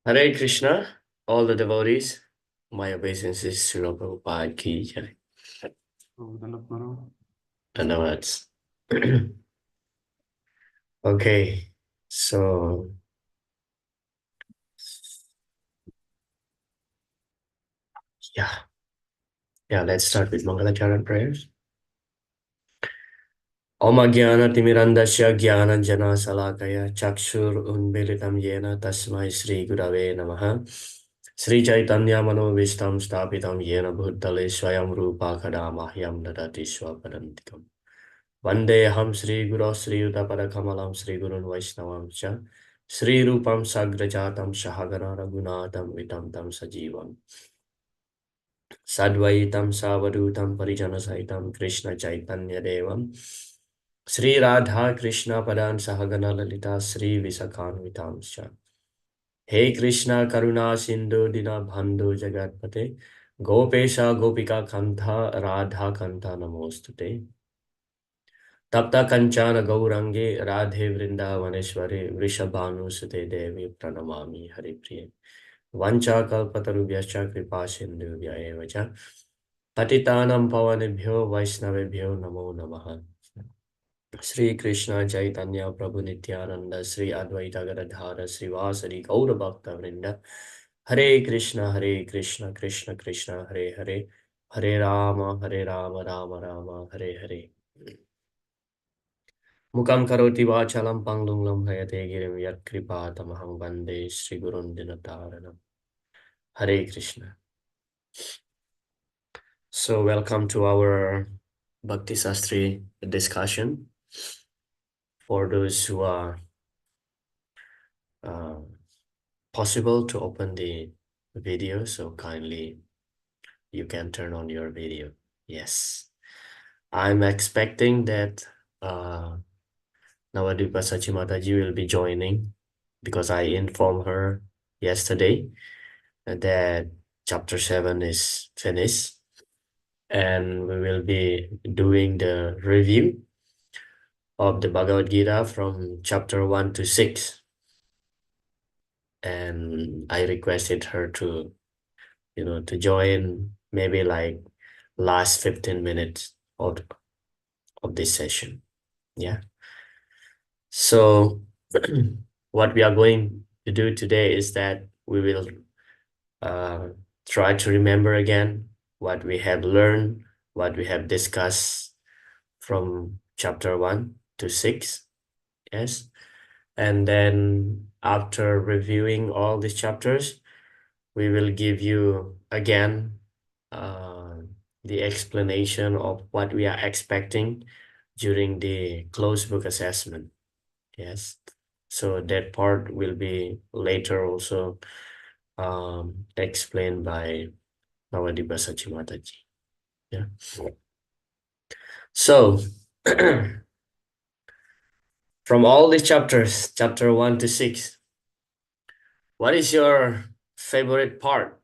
Hare Krishna, all the devotees. My obeisance is Srila Prabhupada Ki Jai. Dhanavads. Okay, so let's start with Mangalacharan prayers. Om Jnana-timirandasya Jnana-jana Salakaya Chakshur Unmilitam Yena Tasmai Sri Gurave Namaha Sri Chaitanya Manovistam Stapitam Yena Bhutale Swayam Rupa Kadamahyam Dadati Swapadantikam Vandeham Sri Guru Sri Udapada Kamalam Sri Gurun Vaishnavam Cha Sri Rupam Sagrajatam Shahagana Raghunatam Vitam Tam Sajivam Sadvaitam Savadutam Parijana Saitam Krishna Chaitanya Devam Sri Radha Krishna Padan Sahagana Lalita Sri Visakhanvitamscha He Krishna Karuna Sindhu Dina Bandhu Jagatpate Gopesha Gopika Kantha Radha Kantha Namostute Tapta Kanchana Gaurange Radhe Vrindavaneshwari Vrishabhanu Sute Devi Pranamami Haripriye Vancha Kalpatarubhyascha Kripa Sindhuvya Evacha Patitanam Pavanebhyo Vaishnavebhyo Namo Namaha Sri Krishna Chaitanya Prabhu Nityananda Sri Advaita Gadadhara Sri Vasari Gaura Bhakta Vrinda Hare Krishna Krishna Krishna Hare Hare Hare Rama Rama Rama Hare Hare Mukam karoti vachalam panglunglam hayate girim yat kripa tamaham bande Sri Gurun Dinataranam Hare Krishna. So welcome to our Bhakti Sastri discussion. For those who are possible to open the video, so kindly you can turn on your video. Yes, I'm expecting that Navadvipa Sachimataji will be joining because I informed her yesterday that chapter 7 is finished and we will be doing the review of the Bhagavad Gita from chapter 1 to 6. And I requested her to to join maybe like last 15 minutes of this session. Yeah. So what we are going to do today is that we will try to remember again what we have learned, what we have discussed from chapter 1 to 6. Yes. And then after reviewing all these chapters, we will give you again the explanation of what we are expecting during the closed book assessment. Yes, so that part will be later also explained by Navadvipa Sachimataji. Yeah. So from all these chapters, chapter 1 to 6, what is your favorite part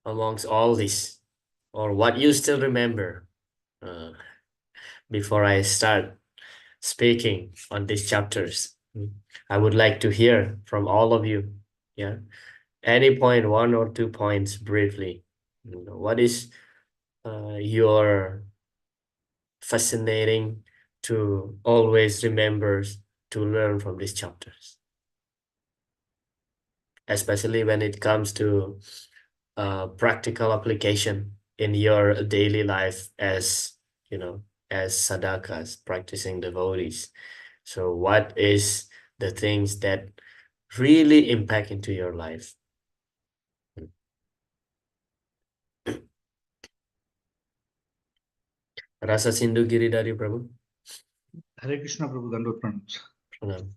amongst all these, or what you still remember before I start speaking on these chapters? I would like to hear from all of you. Yeah, any point, 1 or 2 points briefly. What is your fascinating to always remember to learn from these chapters, especially when it comes to practical application in your daily life as as sadhakas, practicing devotees. So what is the things that really impact into your life? Rasa Sindhu Giridhari Prabhu. Hare Krishna Prabhu Dandot Pranams. Pranam.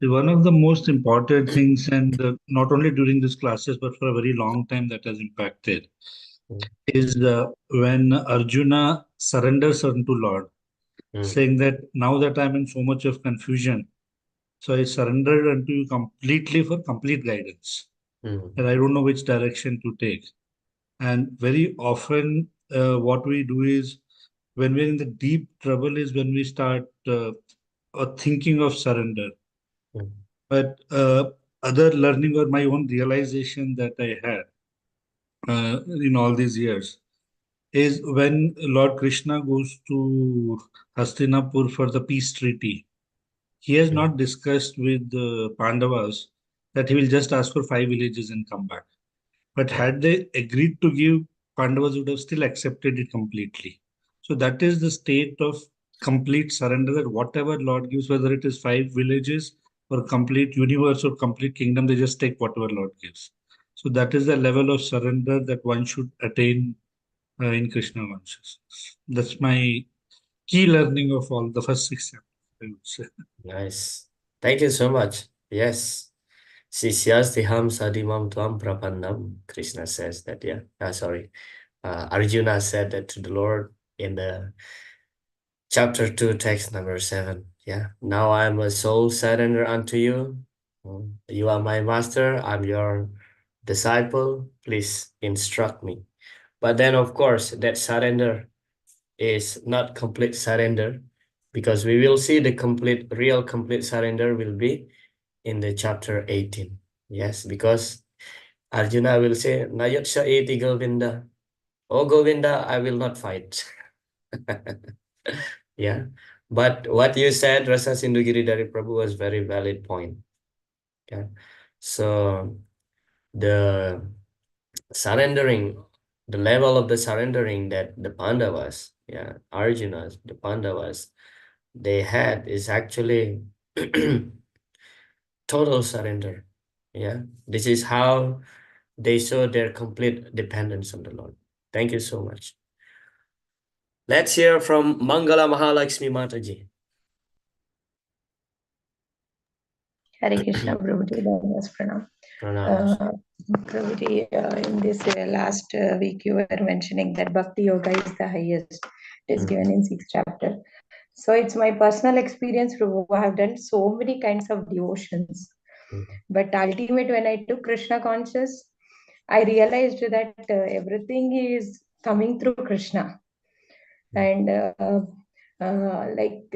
One of the most important things, and not only during these classes, but for a very long time that has impacted, is when Arjuna surrenders unto Lord, saying that now that I'm in so much of confusion, so I surrendered unto you completely for complete guidance. And I don't know which direction to take. And very often, what we do is when we're in the deep trouble, is when we start thinking of surrender. But other learning or my own realization that I had in all these years is when Lord Krishna goes to Hastinapur for the peace treaty. He has Mm, not discussed with the Pandavas that he will just ask for 5 villages and come back. But mm, had they agreed to give, Pandavas would have still accepted it completely. So that is the state of complete surrender, that whatever Lord gives, whether it is 5 villages or complete universe or complete kingdom, they just take whatever Lord gives. So that is the level of surrender that one should attain in Krishna consciousness. That's my key learning of all the first 6 chapters, I would say. nice. Thank you so much. Yes. Sisyastiham sadimam tvam prapannam. Krishna says that, yeah. Sorry. Arjuna said that to the Lord in the chapter 2, text number 7. Yeah. Now I am a soul surrender unto you. You are my master. I'm your disciple. Please instruct me. But then, of course, that surrender is not complete surrender, because we will see the real complete surrender will be in the chapter 18. Yes, because Arjuna will say, Nayotsa eti Govinda. Oh Govinda, I will not fight. Yeah. But what you said, Rasa Sindhu Giridhari Prabhu, was very valid point. Yeah. So the surrendering, the level of the surrendering that the Pandavas, yeah, Arjunas, the Pandavas, they had is actually total surrender. Yeah. This is how they show their complete dependence on the Lord. Thank you so much. Let's hear from Mangala Mahalakshmi Mataji. Hare Krishna, Prabhuji, Dharmas Pranam. Pranams. Prabhuji, in this last week, you were mentioning that Bhakti Yoga is the highest. It is Mm, given in 6th chapter. So it's my personal experience, Prabhu. I have done so many kinds of devotions. mm, But ultimate, when I took Krishna conscious, I realized that everything is coming through Krishna. mm, And like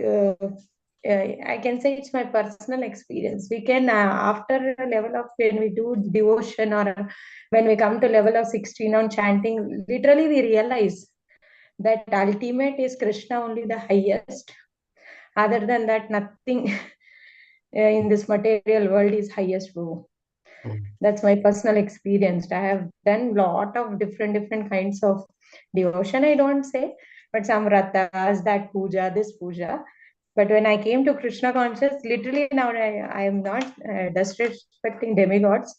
I can say it's my personal experience. We can after a level of when we do devotion or when we come to level of 16 on chanting, literally we realize that ultimate is Krishna only the highest. Other than that, nothing in this material world is highest. Bro. mm, That's my personal experience. I have done lot of different kinds of devotion, I don't say, but some ratas, that puja, this puja. But when I came to Krishna conscious, literally now I am not disrespecting demigods,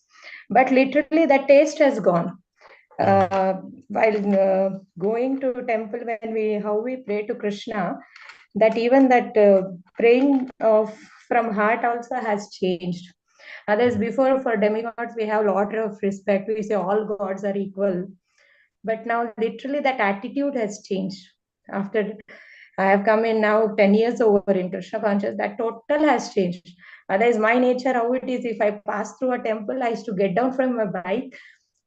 but literally the taste has gone. mm, While going to temple, when we how we pray to Krishna, that even that praying of from heart also has changed. Others mm, before for demigods we have a lot of respect. We say all gods are equal, but now literally that attitude has changed. After I have come in now 10 years over in Krishna conscious, that total has changed. Otherwise, my nature how it is. If I pass through a temple, I used to get down from my bike,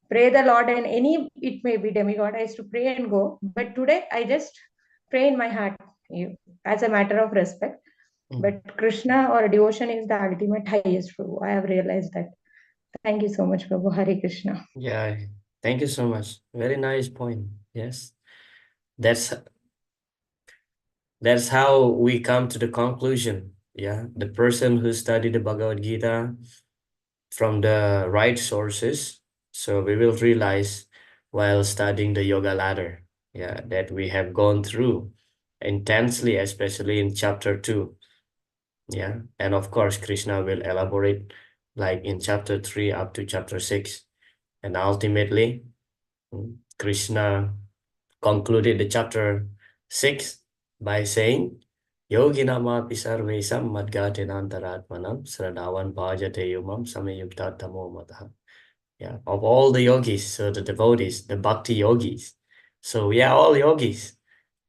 pray the Lord, and any it may be demigod. I used to pray and go. But today I just pray in my heart as a matter of respect. mm. But Krishna or devotion is the ultimate highest Prabhu. I have realized that. Thank you so much, Prabhu. Hare Krishna. Yeah, thank you so much. Very nice point. Yes. That's that's how we come to the conclusion. Yeah. The person who studied the Bhagavad Gita from the right sources. So we will realize while studying the yoga ladder, yeah, that we have gone through intensely, especially in chapter 2. Yeah. And of course, Krishna will elaborate like in chapter 3 up to chapter 6. And ultimately, Krishna concluded the chapter 6 by saying, Yoginama pisarvesam madgatinantaratmanam sradavan bhajate yumam samayukta tamo mataha. Yeah, of all the yogis, so the devotees, the bhakti yogis. So we are all yogis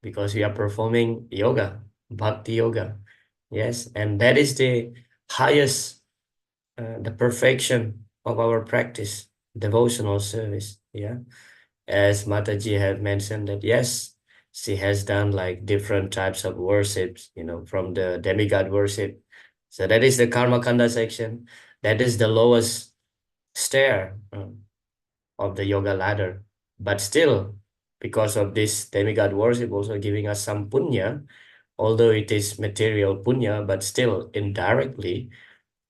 because we are performing yoga, bhakti yoga. Yes, and that is the highest, the perfection of our practice, devotional service. Yeah, as Mataji had mentioned that yes, she has done like different types of worships, from the demigod worship. So that is the Karma Kanda section. That is the lowest stair of the yoga ladder. But still, because of this demigod worship also giving us some punya, although it is material punya, but still indirectly,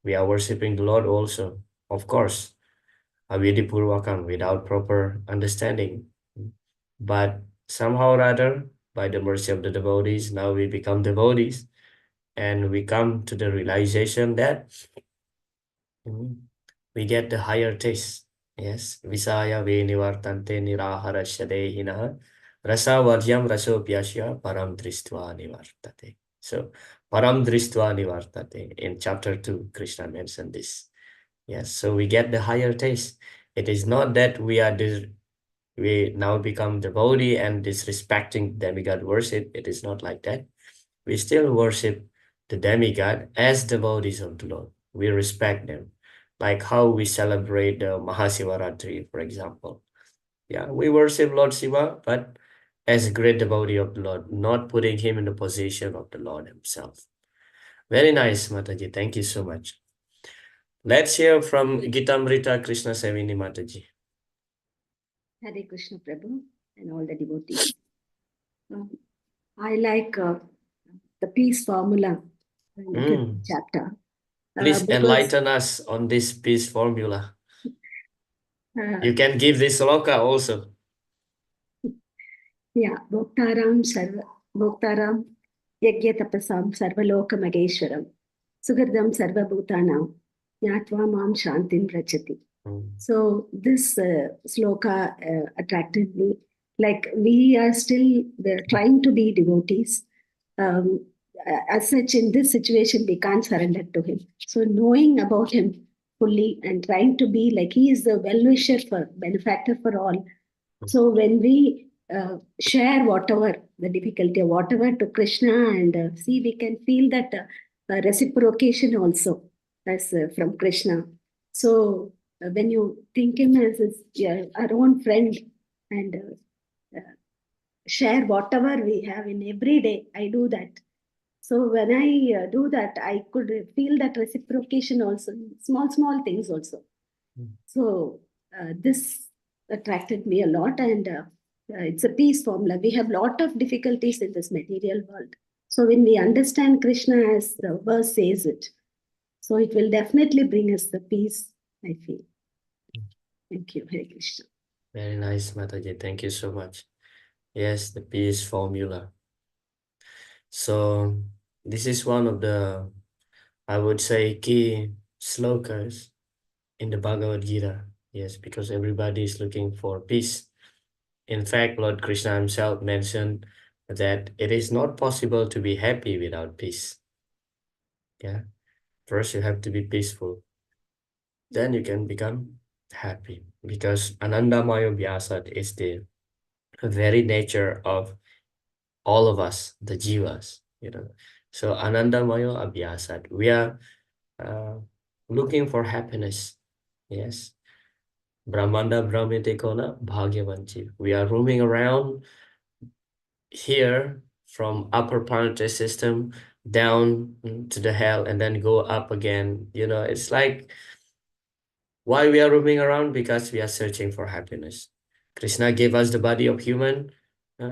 we are worshiping the Lord also, of course, avidipurvakam, without proper understanding. But somehow or other, by the mercy of the devotees, now we become devotees, and we come to the realization that we get the higher taste. Yes, Visaya Venivartante Niraharasya Dehinaha Rasa Varyam Rasopyasya Param Dristva Nivartate. So, Param Dristva Nivartate. In chapter 2, Krishna mentioned this. Yes, so we get the higher taste. It is not that we now become devotee and disrespecting demigod worship. It is not like that. We still worship the demigod as devotees of the Lord. We respect them, like how we celebrate the Mahasivaratri, for example. Yeah, we worship Lord Shiva, but as a great devotee of the Lord, not putting him in the position of the Lord himself. Very nice, Mataji. Thank you so much. Let's hear from Gitamrita Krishna Sevini Mataji. Hare Krishna Prabhu and all the devotees. I like the peace formula in the fifth chapter. Please because, enlighten us on this peace formula. You uh, can give this sloka also. yeah, Bhoktaram Yagya Tapasam Sarvaloka Mageshwaram Sugardam Sarva Bhutanam Nyatva Mam Shantim Rachati. So this sloka attracted me. Like we are still trying to be devotees. As such, in this situation, we can't surrender to him. So knowing about him fully and trying to be like he is the well-wisher for benefactor for all. So when we share whatever the difficulty or whatever to Krishna and see, we can feel that reciprocation also as from Krishna. So when you think him as our own friend and share whatever we have in every day, I do that. So when I do that, I could feel that reciprocation also, small things also. So this attracted me a lot, and it's a peace formula. We have a lot of difficulties in this material world. So when we understand Krishna as the verse says it, so it will definitely bring us the peace, I feel. Thank you, Hare Krishna. Very nice, Mataji. Thank you so much. Yes, the peace formula. So this is one of the, I would say, key slokas in the Bhagavad Gita. Yes, because everybody is looking for peace. In fact, Lord Krishna himself mentioned that it is not possible to be happy without peace. Yeah, first you have to be peaceful. Then you can become happy, because Anandamaya Vyasat is the very nature of all of us, the jivas, So Anandamaya Abhyasat, we are looking for happiness. Yes. Brahmanda Brahmite Kona Bhagyavanchi. We are roaming around here from upper planetary system down to the hell and then go up again. It's like, why we are roaming around? Because we are searching for happiness. Krishna gave us the body of human.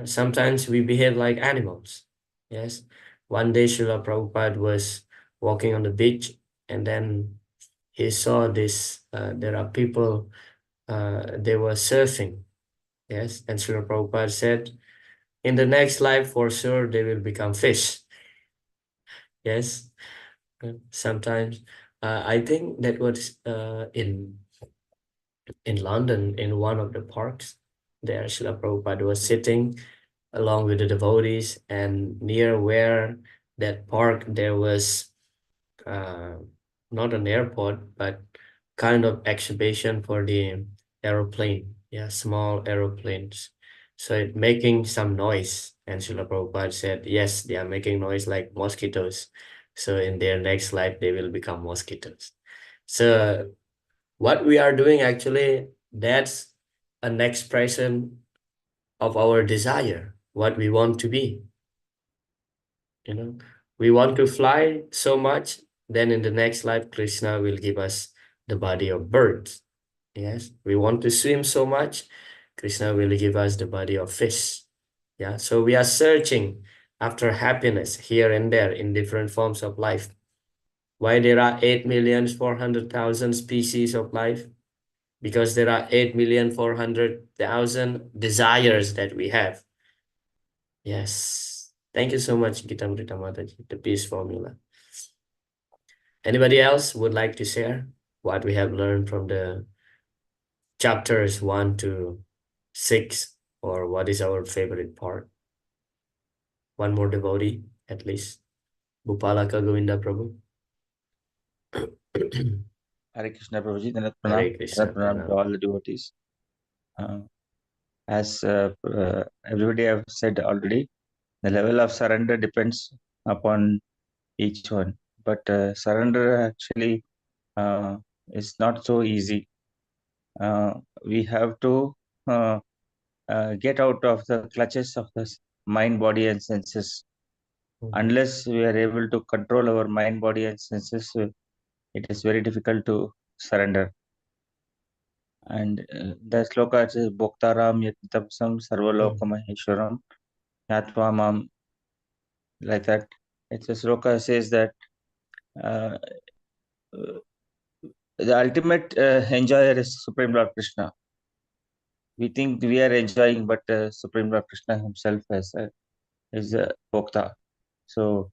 Sometimes we behave like animals. Yes. One day Srila Prabhupada was walking on the beach, and then he saw this, there are people, they were surfing. Yes. And Srila Prabhupada said, in the next life, for sure, they will become fish. Yes. Sometimes, I think that was in London, in one of the parks. There, Srila Prabhupada was sitting along with the devotees, and near where that park, there was not an airport, but kind of exhibition for the aeroplane. Yeah, small aeroplanes. So it making some noise. And Srila Prabhupada said, yes, they are making noise like mosquitoes. So in their next life, they will become mosquitoes. So what we are doing actually, that's an expression of our desire, what we want to be. We want to fly so much, Then in the next life, Krishna will give us the body of birds. Yes, we want to swim so much, Krishna will give us the body of fish. Yeah, so we are searching after happiness here and there in different forms of life. Why there are 8,400,000 species of life? Because there are 8,400,000 desires that we have. Yes. Thank you so much, Gitamrita Mataji, the peace formula. Anybody else would like to share what we have learned from the chapters 1 to 6, or what is our favorite part? One more devotee, at least. Bhupalaka Govinda Prabhu. Hare Krishna Prabhuji, Dandavat Hare Pranam, Krishna, Dandavat Pranam to Pranam. all the devotees. As everybody have said already, the level of surrender depends upon each one. But surrender actually is not so easy. We have to get out of the clutches of the mind, body, and senses. Unless we are able to control our mind, body, and senses, it is very difficult to surrender. And the sloka says, Bhoktaram Yatitapsam Sarvaloka Maheshwaram Yatva Mam, like that. It's a sloka says that the ultimate enjoyer is Supreme Lord Krishna. We think we are enjoying, but Supreme Lord Krishna himself is a Bhokta. So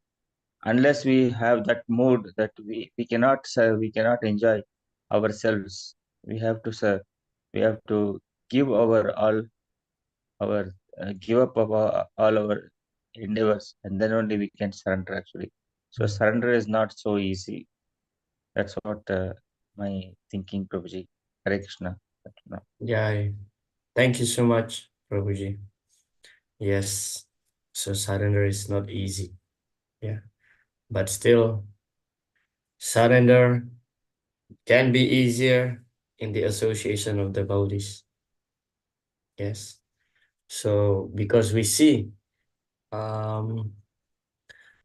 unless we have that mood that we cannot serve, we cannot enjoy ourselves, we have to serve. We have to give our all, our give up all our endeavors, and then only we can surrender actually. So surrender is not so easy. That's what my thinking, Prabhuji. Hare Krishna. Yeah, thank you so much, Prabhuji. Yes, so surrender is not easy. Yeah, but still, surrender can be easier in the association of devotees. Yes, so because we see,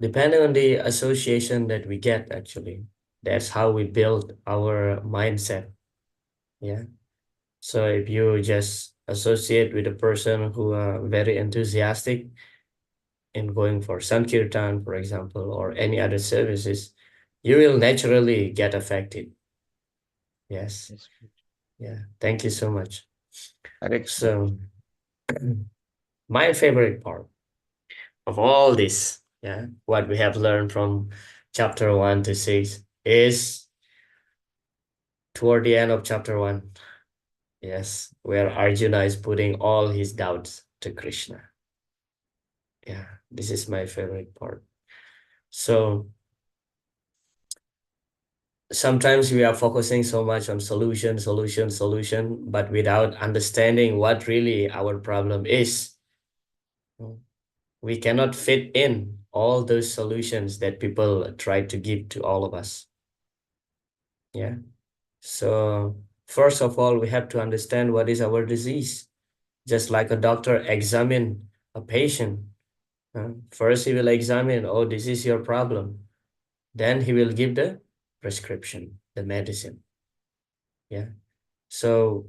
depending on the association that we get, actually, that's how we build our mindset. Yeah. So if you just associate with a person who are very enthusiastic in going for Sankirtan, for example, or any other services, you will naturally get affected. Yes. Yeah. Thank you so much. So my favorite part of all this, yeah, what we have learned from chapter 1 to 6 is toward the end of chapter 1. Yes, where Arjuna is putting all his doubts to Krishna. Yeah, this is my favorite part. So sometimes we are focusing so much on solution, but without understanding what really our problem is. We cannot fit in all those solutions that people try to give to all of us. Yeah. So first of all, we have to understand what is our disease. Just like a doctor examine a patient. First, he will examine, oh, this is your problem. Then he will give the prescription, the medicine. Yeah. So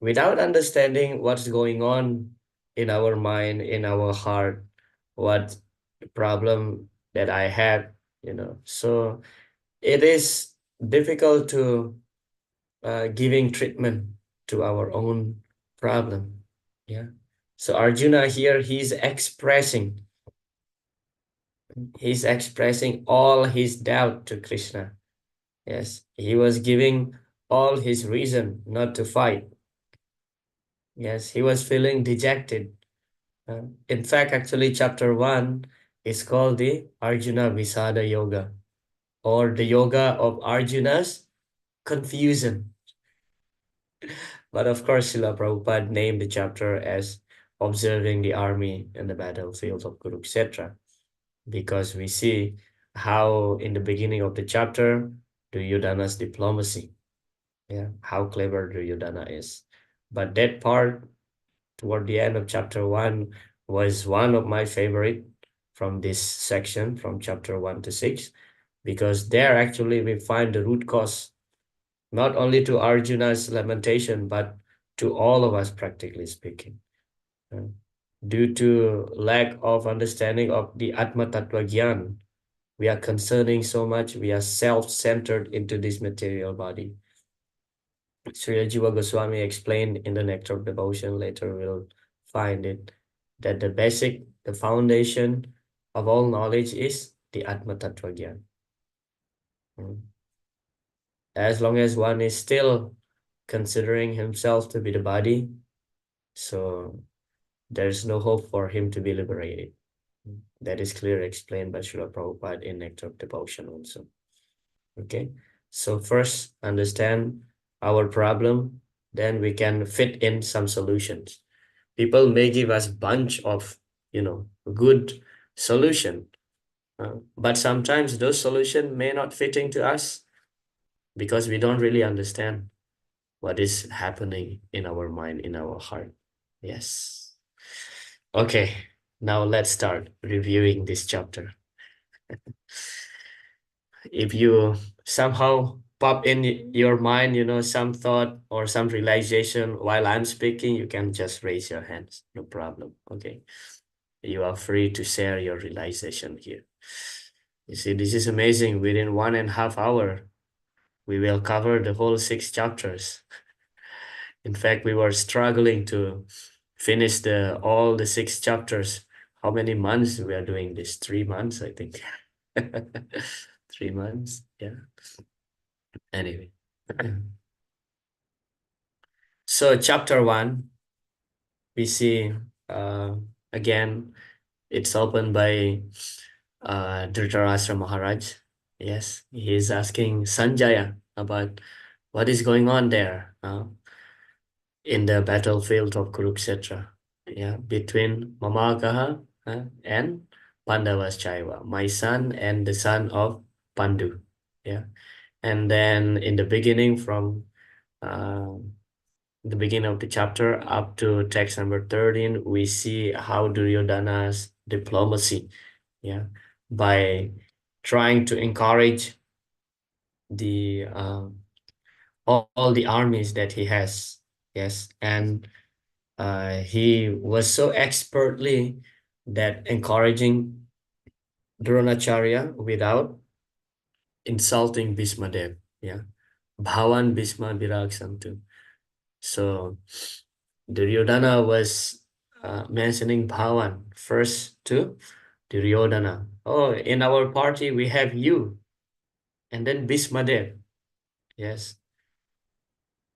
without understanding what's going on in our mind, in our heart, what problem that I have, so it is difficult to giving treatment to our own problem. Yeah. So Arjuna here, he's expressing all his doubt to Krishna. Yes, he was giving all his reason not to fight. Yes, he was feeling dejected. In fact, actually, chapter 1 is called the Arjuna Visada Yoga, or the yoga of Arjuna's confusion. But of course, Srila Prabhupada named the chapter as Observing the Army and the Battlefield of Kurukshetra, because we see how in the beginning of the chapter, Duryodhana's diplomacy, yeah, how clever Duryodhana is. But that part toward the end of chapter 1 was one of my favorite from this section, from chapter 1 to 6, because there actually we find the root cause, not only to Arjuna's lamentation, but to all of us, practically speaking. Due to lack of understanding of the Atma Tattva Gyan, we are concerning so much, we are self-centered into this material body. Sri Jiva Goswami explained in the Nectar of Devotion, later we'll find it, that the foundation of all knowledge is the Atma Tattva Gyan. As long as one is still considering himself to be the body, so there's no hope for him to be liberated. That is clearly explained by Srila Prabhupada in Nectar of Devotion also. Okay, so first understand our problem, then we can fit in some solutions. People may give us bunch of, good solution, but sometimes those solutions may not fit into us because we don't really understand what is happening in our mind, in our heart. Yes. Okay, now let's start reviewing this chapter. If you somehow pop in your mind, some thought or some realization while I'm speaking, you can just raise your hands, no problem. Okay, you are free to share your realization here. You see, this is amazing. Within 1.5 hours, we will cover the whole 6 chapters. In fact, we were struggling to finish all the 6 chapters. How many months we are doing this? 3 months, I think. 3 months, yeah. Anyway. So chapter 1, we see again, it's opened by Dhritarashtra Maharaj. Yes, he is asking Sanjaya about what is going on there in the battlefield of Kurukshetra. Yeah, between Mamagaha and Pandavas Chaiva, my son and the son of Pandu. Yeah, and then in the beginning, from the beginning of the chapter up to text number 13, we see how Duryodhana's diplomacy, by trying to encourage the all the armies that he has. Yes, and he was so expertly that encouraging Dronacharya without insulting Bhismadev. Yeah, Bhavan Bhisma Virag Santu. So Duryodhana was mentioning Bhavan first to Duryodhana. Oh, in our party we have you, and then Bhismadev. Yes.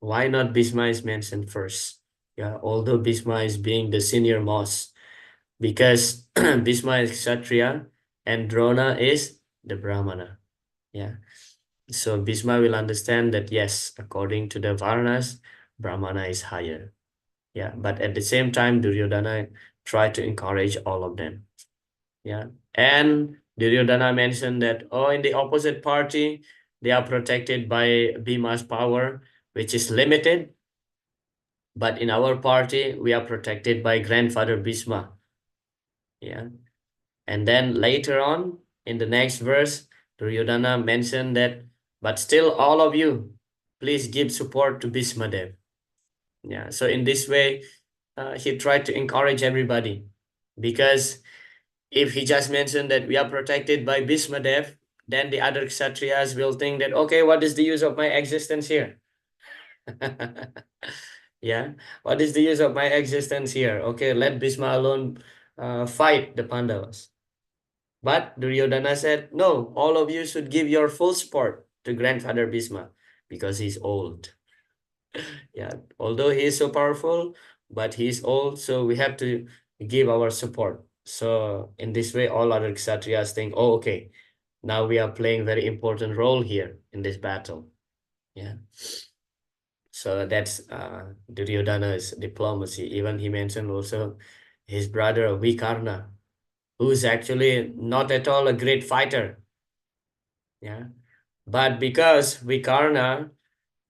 Why not Bhisma is mentioned first? Yeah, although Bhisma is being the senior most, because Bhisma is Kshatriya and Drona is the Brahmana. Yeah. So Bhisma will understand that yes, according to the Varnas, Brahmana is higher. Yeah, but at the same time, Duryodhana tried to encourage all of them. Yeah, and Duryodhana mentioned that, in the opposite party, they are protected by Bhima's power, which is limited. But in our party, we are protected by grandfather Bhisma. Yeah, and then later on, in the next verse, Duryodhana mentioned that, but still all of you, please give support to Bhismadev. Yeah, so in this way, he tried to encourage everybody, because if he just mentioned that we are protected by Bhismadev, then the other Kshatriyas will think that, okay, what is the use of my existence here? Yeah, what is the use of my existence here? Okay, let Bhisma alone fight the Pandavas. But Duryodhana said, no, all of you should give your full support to grandfather Bhisma because he's old. Yeah, although he is so powerful, but he's old, so we have to give our support. So in this way, all other Kshatriyas think, oh, okay, now we are playing very important role here in this battle. Yeah. So that's Duryodhana's diplomacy. Even he mentioned also his brother Vikarna, who's actually not at all a great fighter. Yeah. But because Vikarna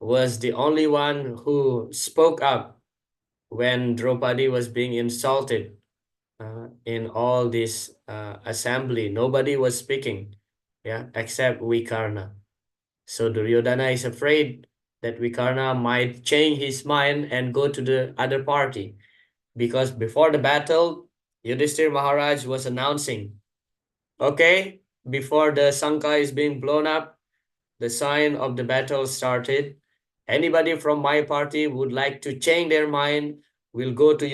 was the only one who spoke up when Draupadi was being insulted in all this assembly, nobody was speaking. yeah, except Vikarna. So Duryodhana is afraid that Vikarna might change his mind and go to the other party. Because before the battle, Yudhishthira Maharaj was announcing, okay, before the Sanka is being blown up, the sign of the battle started. Anybody from my party would like to change their mind, will go to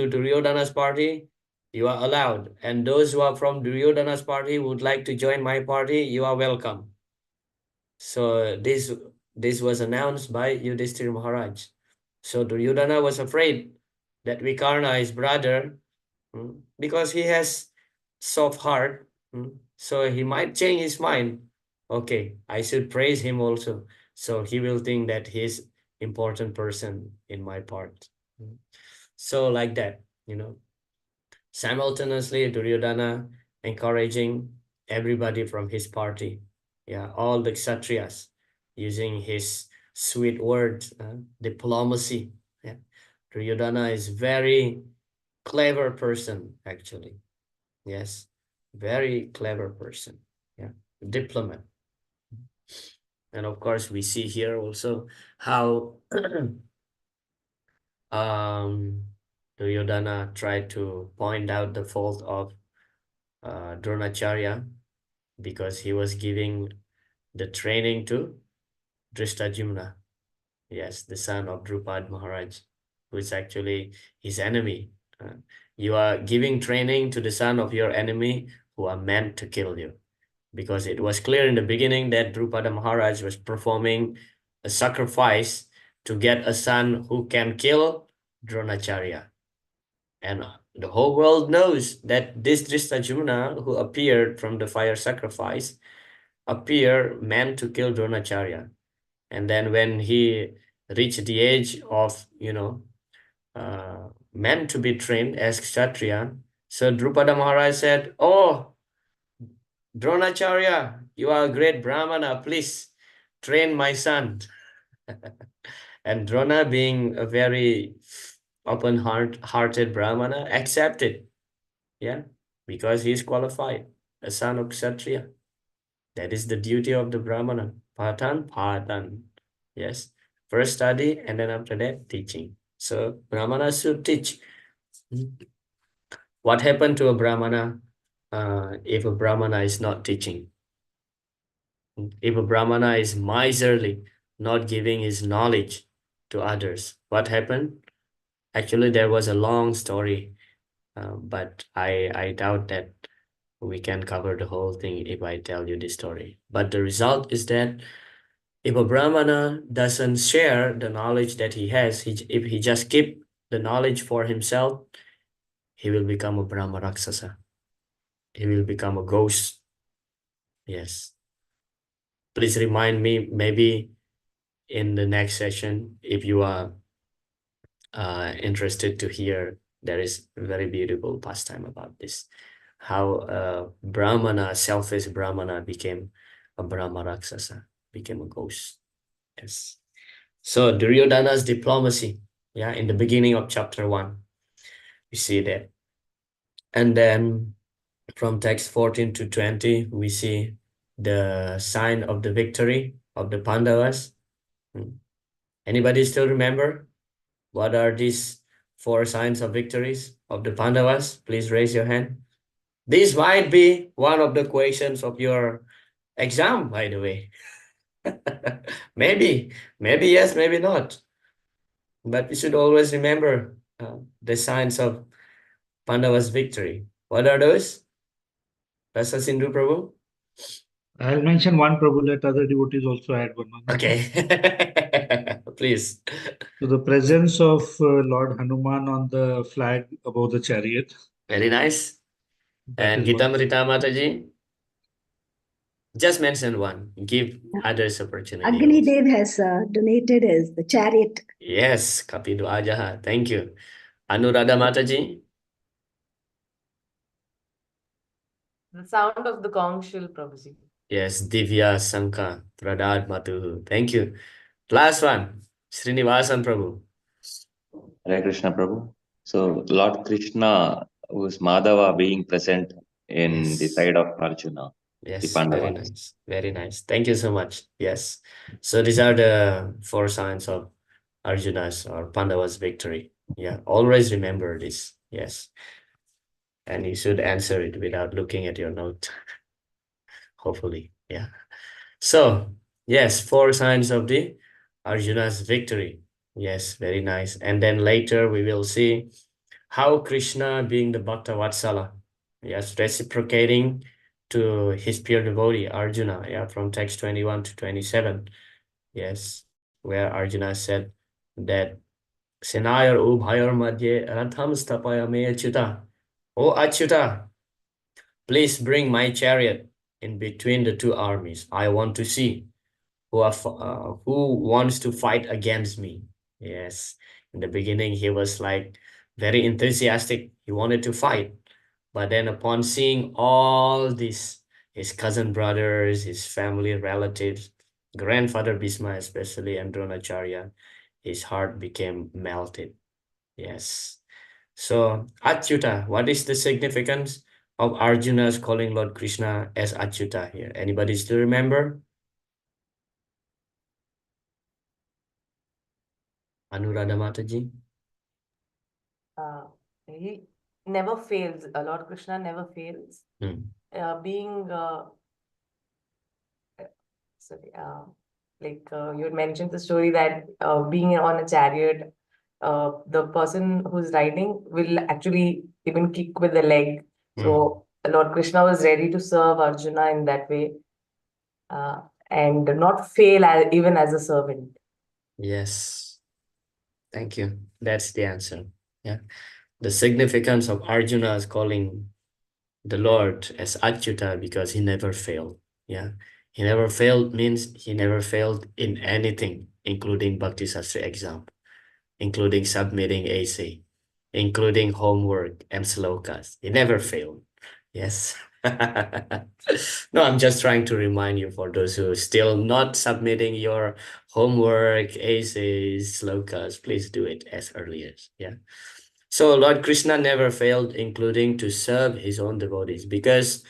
Duryodhana's party, you are allowed. And those who are from Duryodhana's party would like to join my party, you are welcome. So this was announced by Yudhishthira Maharaj. So Duryodhana was afraid that Vikarna, his brother, because he has soft heart, so he might change his mind. Okay, I should praise him also. So he will think that he's important person in my part. So like that, simultaneously Duryodhana encouraging everybody from his party, all the Kshatriyas, using his sweet words, diplomacy. Duryodhana is very clever person, actually. Yes, very clever person. Diplomat. And of course, we see here also how Duryodhana tried to point out the fault of Dronacharya, because he was giving the training to Drishtajumna. Yes, the son of Drupad Maharaj, who is actually his enemy. You are giving training to the son of your enemy who are meant to kill you. Because it was clear in the beginning that Drupada Maharaj was performing a sacrifice to get a son who can kill Dronacharya. And the whole world knows that this Drishtajumna, who appeared from the fire sacrifice, appeared meant to kill Dronacharya. And then when he reached the age of, meant to be trained as Kshatriya, so Drupada Maharaj said, oh, Dronacharya, you are a great Brahmana, please train my son. And Drona, being a very open-hearted Brahmana, accepted. Because he is qualified, a son of Kshatriya. That is the duty of the Brahmana. Patan. Yes. First study, and then after that, teaching. So Brahmana should teach. What happened to a Brahmana if a Brahmana is not teaching? If a Brahmana is miserly, not giving his knowledge to others, what happened? Actually, there was a long story, but I doubt that we can cover the whole thing if I tell you this story. But the result is that if a Brahmana doesn't share the knowledge that he has, if he just keep the knowledge for himself, he will become a Brahma Raksasa. He will become a ghost. Yes. Please remind me maybe in the next session, if you are interested to hear, there is a very beautiful pastime about this. How Brahmana, selfish Brahmana, became a Brahma Raksasa, became a ghost. Yes. So Duryodhana's diplomacy, in the beginning of chapter 1, we see that. And then from text 14 to 20, we see the sign of the victory of the Pandavas. Anybody still remember what are these 4 signs of victories of the Pandavas? Please raise your hand. This might be one of the questions of your exam, by the way. Maybe yes, maybe not. But we should always remember the signs of Pandavas' victory. What are those? Rasa Sindhu Prabhu? I'll mention one, Prabhu, let other devotees also add one. Okay. Please. So the presence of Lord Hanuman on the flag above the chariot. Very nice. That And is one. Gitamrita Mataji? Just mention one. Give others opportunity. Agni Dev has donated as the chariot. Yes, Kapidu Ajaha. Thank you. Anuradha Mataji? The sound of the gong shill, Prabhuji. Yes, Divya Sanka Pradad Matuhu. Thank you. Last one, Srinivasan Prabhu. Hare Krishna Prabhu. So Lord Krishna was Madhava being present in the Yes. side of Arjuna. Yes, the very Pandavas. nice. Very nice. Thank you so much. Yes. So these are the 4 signs of Arjuna's or Pandava's victory. Yeah, always remember this. Yes. And you should answer it without looking at your note. Hopefully. Yeah. So, yes, 4 signs of the Arjuna's victory. Yes, very nice. And then later we will see how Krishna, being the Bhakta Vatsala, yes, reciprocating to his pure devotee Arjuna, yeah, from text 21 to 27, yes, where Arjuna said that Senayor Ubhayor Madhye Ratham Stapaya Me Achyuta. O Achyuta, please bring my chariot in between the 2 armies. I want to see who wants to fight against me. Yes, in the beginning he was like very enthusiastic. He wanted to fight, but then upon seeing all these, his cousin brothers, his family relatives, grandfather Bhisma especially, and Dronacharya, his heart became melted. Yes. So Achyuta, what is the significance of Arjuna's calling Lord Krishna as Achyuta here? Anybody still remember? Anuradha Mataji? He never fails. Lord Krishna never fails. Being sorry, you had mentioned the story that being on a chariot, the person who's riding will actually even kick with the leg. So Lord Krishna was ready to serve Arjuna in that way, and not fail even as a servant. Yes. Thank you. That's the answer. Yeah. The significance of Arjuna's calling the Lord as Achyuta because he never failed. Yeah. He never failed means he never failed in anything, including Bhakti Sastri exam, including submitting AC, including homework and slokas. He never failed. Yes. No, I'm just trying to remind you for those who are still not submitting your homework, essays, slokas, please do it as early as, yeah. So Lord Krishna never failed, including to serve his own devotees, because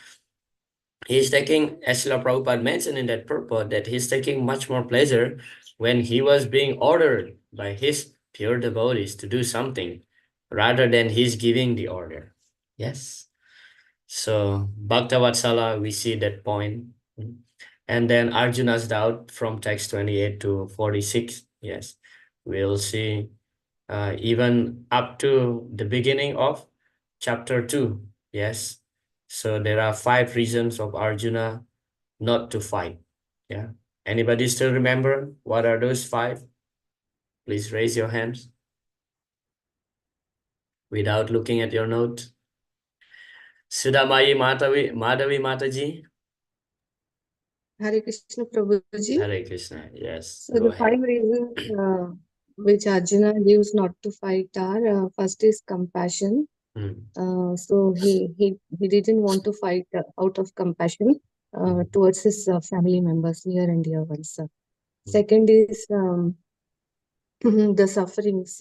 he's taking, as Srila Prabhupada mentioned in that purport, that he's taking much more pleasure when he was being ordered by his pure devotees to do something rather than he's giving the order. Yes. So Bhakta Vatsala, we see that point. And then Arjuna's doubt from text 28 to 46. Yes, we'll see even up to the beginning of chapter 2. Yes. So there are 5 reasons of Arjuna not to fight. Yeah. Anybody still remember what are those 5? Please raise your hands without looking at your note. Sudamayi Madhavi Mataji. Hare Krishna Prabhuji. Hare Krishna. Yes. So Go the 5 ahead. reasons which Arjuna gives not to fight are first is compassion. So he didn't want to fight out of compassion towards his family members, near and dear ones. Second is the sufferings.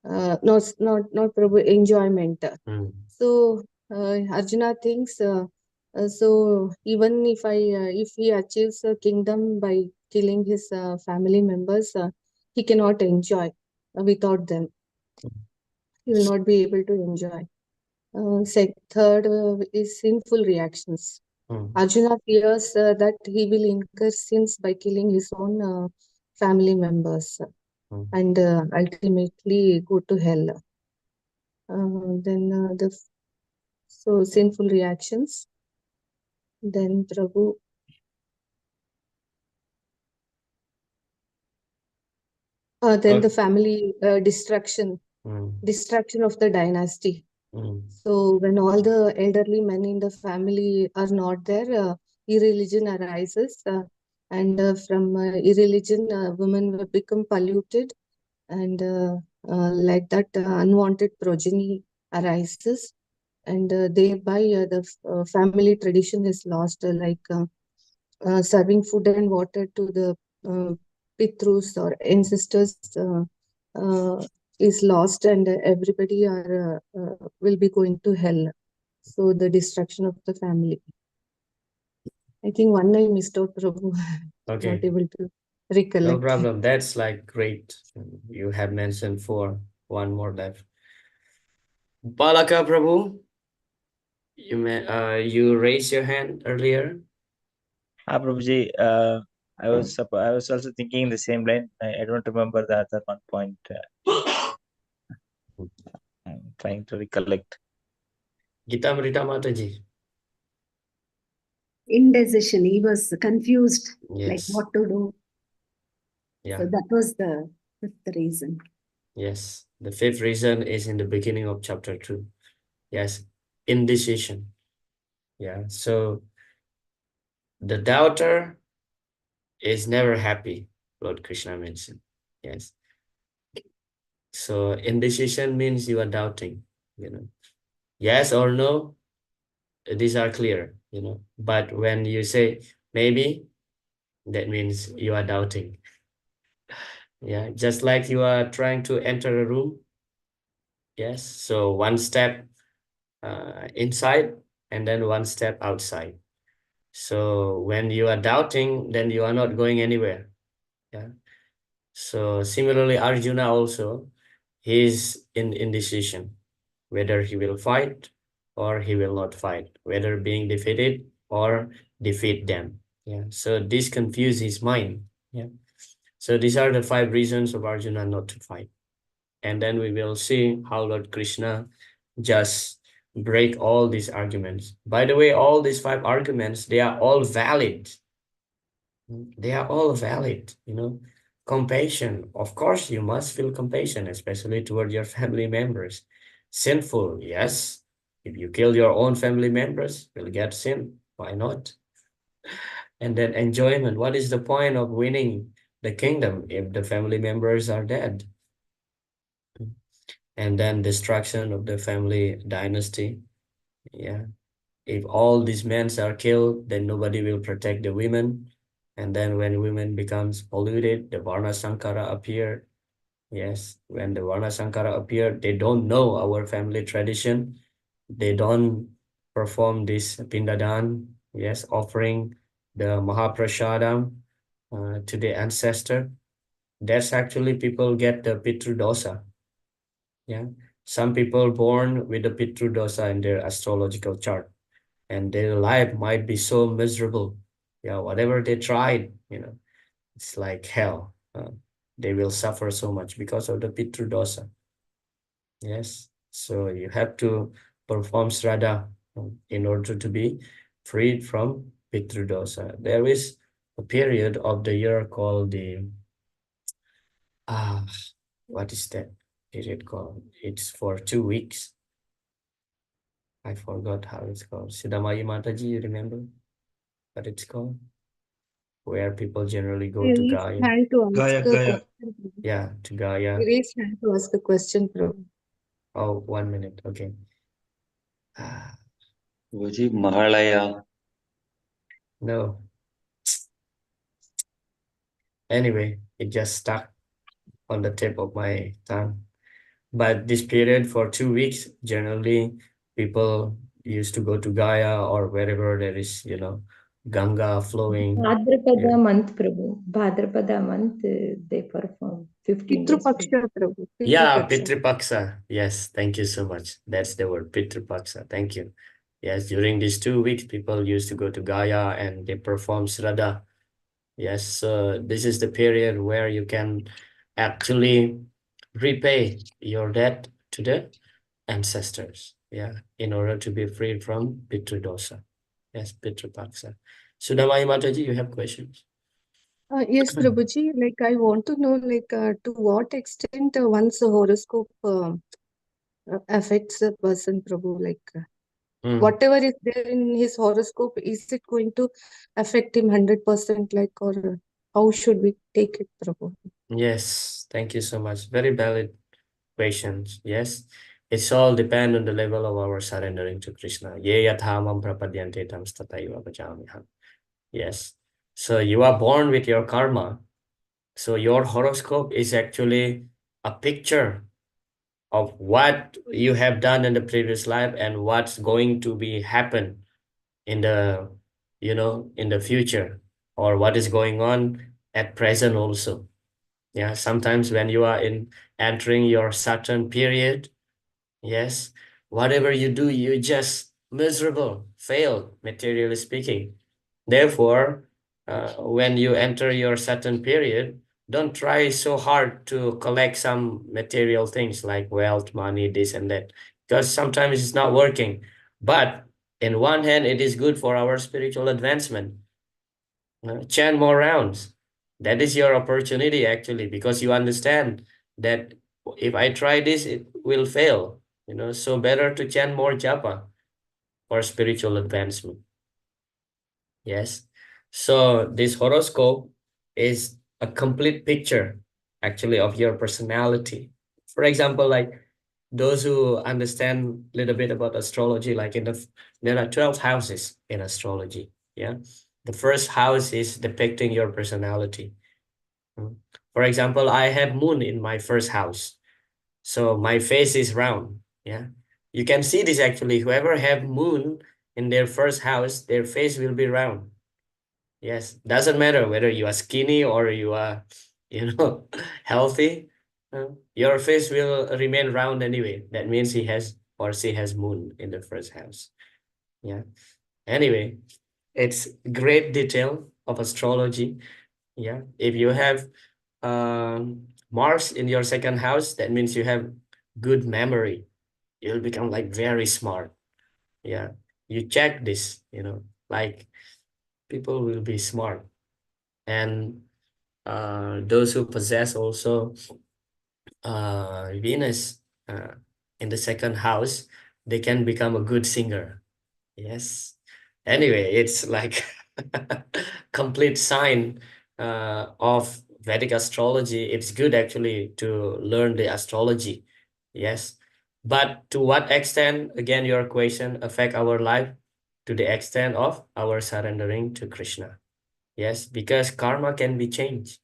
Not Prabhu, enjoyment. So Arjuna thinks so even if he achieves a kingdom by killing his family members, he cannot enjoy without them. He will not be able to enjoy. Third is sinful reactions. Arjuna fears that he will incur sins by killing his own family members and ultimately go to hell. So sinful reactions. Then Prabhu. Then the family destruction of the dynasty. So when all the elderly men in the family are not there, irreligion arises, and from irreligion, women will become polluted, and like that, unwanted progeny arises, and thereby the family tradition is lost, serving food and water to the Pitrus or ancestors is lost, and everybody will be going to hell. So the destruction of the family. I think one I missed out, Prabhu. Not Okay, able to no recollect. problem. That's like great. You have mentioned 4, one more left. Balaka Prabhu, you raised your hand earlier. Prabhuji, I was also thinking the same line. I don't remember the other one point. I'm trying to recollect. Gita Amrita Mataji. Indecision. He was confused, like Yes. what to do. Yeah. So that was the reason. Yes. The 5th reason is in the beginning of chapter 2. Yes. Indecision. Yeah. So the doubter is never happy, Lord Krishna mentioned. Yes. So indecision means you are doubting, Yes or no, these are clear, But when you say maybe, that means you are doubting. Yeah. Just like you are trying to enter a room. Yes. So one step inside and then one step outside. So when you are doubting, then you are not going anywhere. Yeah. So similarly, Arjuna also, he is in indecision, whether he will fight or he will not fight, whether being defeated or defeat them. Yeah. So this confuses his mind. Yeah. So these are the 5 reasons of Arjuna not to fight. And then we will see how Lord Krishna just break all these arguments. By the way, all these 5 arguments, they are all valid. They are all valid, Compassion. Of course, you must feel compassion, especially toward your family members. Sinful, yes. If you kill your own family members, you'll get sin. Why not? And then enjoyment. What is the point of winning the kingdom if the family members are dead? And then destruction of the family dynasty. Yeah. If all these men are killed, then nobody will protect the women. And then when women becomes polluted, the Varna Sankara appear. Yes, when the Varna Sankara appear, they don't know our family tradition. They don't perform this Pindadan, yes, offering the Mahaprasadam to the ancestor. That's actually people get the Pitru dosa. Yeah, some people born with the Pitru dosa in their astrological chart, and their life might be so miserable. Yeah, whatever they tried, it's like hell. They will suffer so much because of the Pitru dosa. Yes, so you have to perform Shraddha in order to be freed from Pitru dosa. There is a period of the year called the what is that period called? It's for 2 weeks. I forgot how it's called. Siddhamayi Mataji, you remember what it's called? Where people generally go to Raise Gaya. hand to ask Gaya, a Gaya. question, Prabhu. Yeah, to Gaya. Raise hand to ask a question, Prabhu. Oh, 1 minute. Okay. Guruji, Mahalaya. No. Anyway, it just stuck on the tip of my tongue. But this period for 2 weeks, generally people used to go to Gaya or wherever there is, Ganga flowing. Bhadrapada Yeah. month, Prabhu. Bhadrapada month, they perform 15 Pitru days. Prabhu. Paksha, Prabhu. Yeah, Pitru Paksha. Pitripaksa. Yes, thank you so much. That's the word, Pitripaksa. Thank you. Yes, during these 2 weeks, people used to go to Gaya and they perform Shraddha. Yes, this is the period where you can actually repay your debt to the ancestors. Yeah, in order to be free from Pitrudosa. Yes, Pitrupaksa. Sudamai Mataji, you have questions? Yes, Prabhuji, like I want to know, like to what extent one's horoscope affects a person, Prabhu. Like whatever is there in his horoscope, is it going to affect him 100%? Like, or how should we take it, Prabhu? Yes, thank you so much. Very valid questions. Yes, it's all depend on the level of our surrendering to Krishna. Ye yathamam prapadyante tam stataiva bhajamiham. Yes. So you are born with your karma. So your horoscope is actually a picture of what you have done in the previous life and what's going to be happen in the in the future, or what is going on at present also. Yeah, sometimes when you are entering your Saturn period, yes, whatever you do, you just miserable, fail, materially speaking. Therefore, when you enter your Saturn period, don't try so hard to collect some material things like wealth, money, this and that, because sometimes it's not working. But in one hand, it is good for our spiritual advancement. Chant more rounds. That is your opportunity, actually, because you understand that if I try this, it will fail. So better to chant more japa for spiritual advancement. Yes. So this horoscope is a complete picture, actually, of your personality. For example, like those who understand a little bit about astrology, like there are 12 houses in astrology. Yeah. The first house is depicting your personality. For example, I have moon in my first house. So my face is round. Yeah. You can see this actually. Whoever have moon in their first house, their face will be round. Yes. Doesn't matter whether you are skinny or you are, healthy. Your face will remain round anyway. That means he has or she has moon in the first house. Yeah. Anyway, it's great detail of astrology. Yeah. If you have Mars in your second house, that means you have good memory. You'll become like very smart. Yeah. You check this, like people will be smart. And those who possess also Venus in the second house, they can become a good singer. Yes. Anyway, it's like complete sign of Vedic astrology. It's good actually to learn the astrology. Yes. But to what extent, again, your question affect our life? To the extent of our surrendering to Krishna. Yes, because karma can be changed.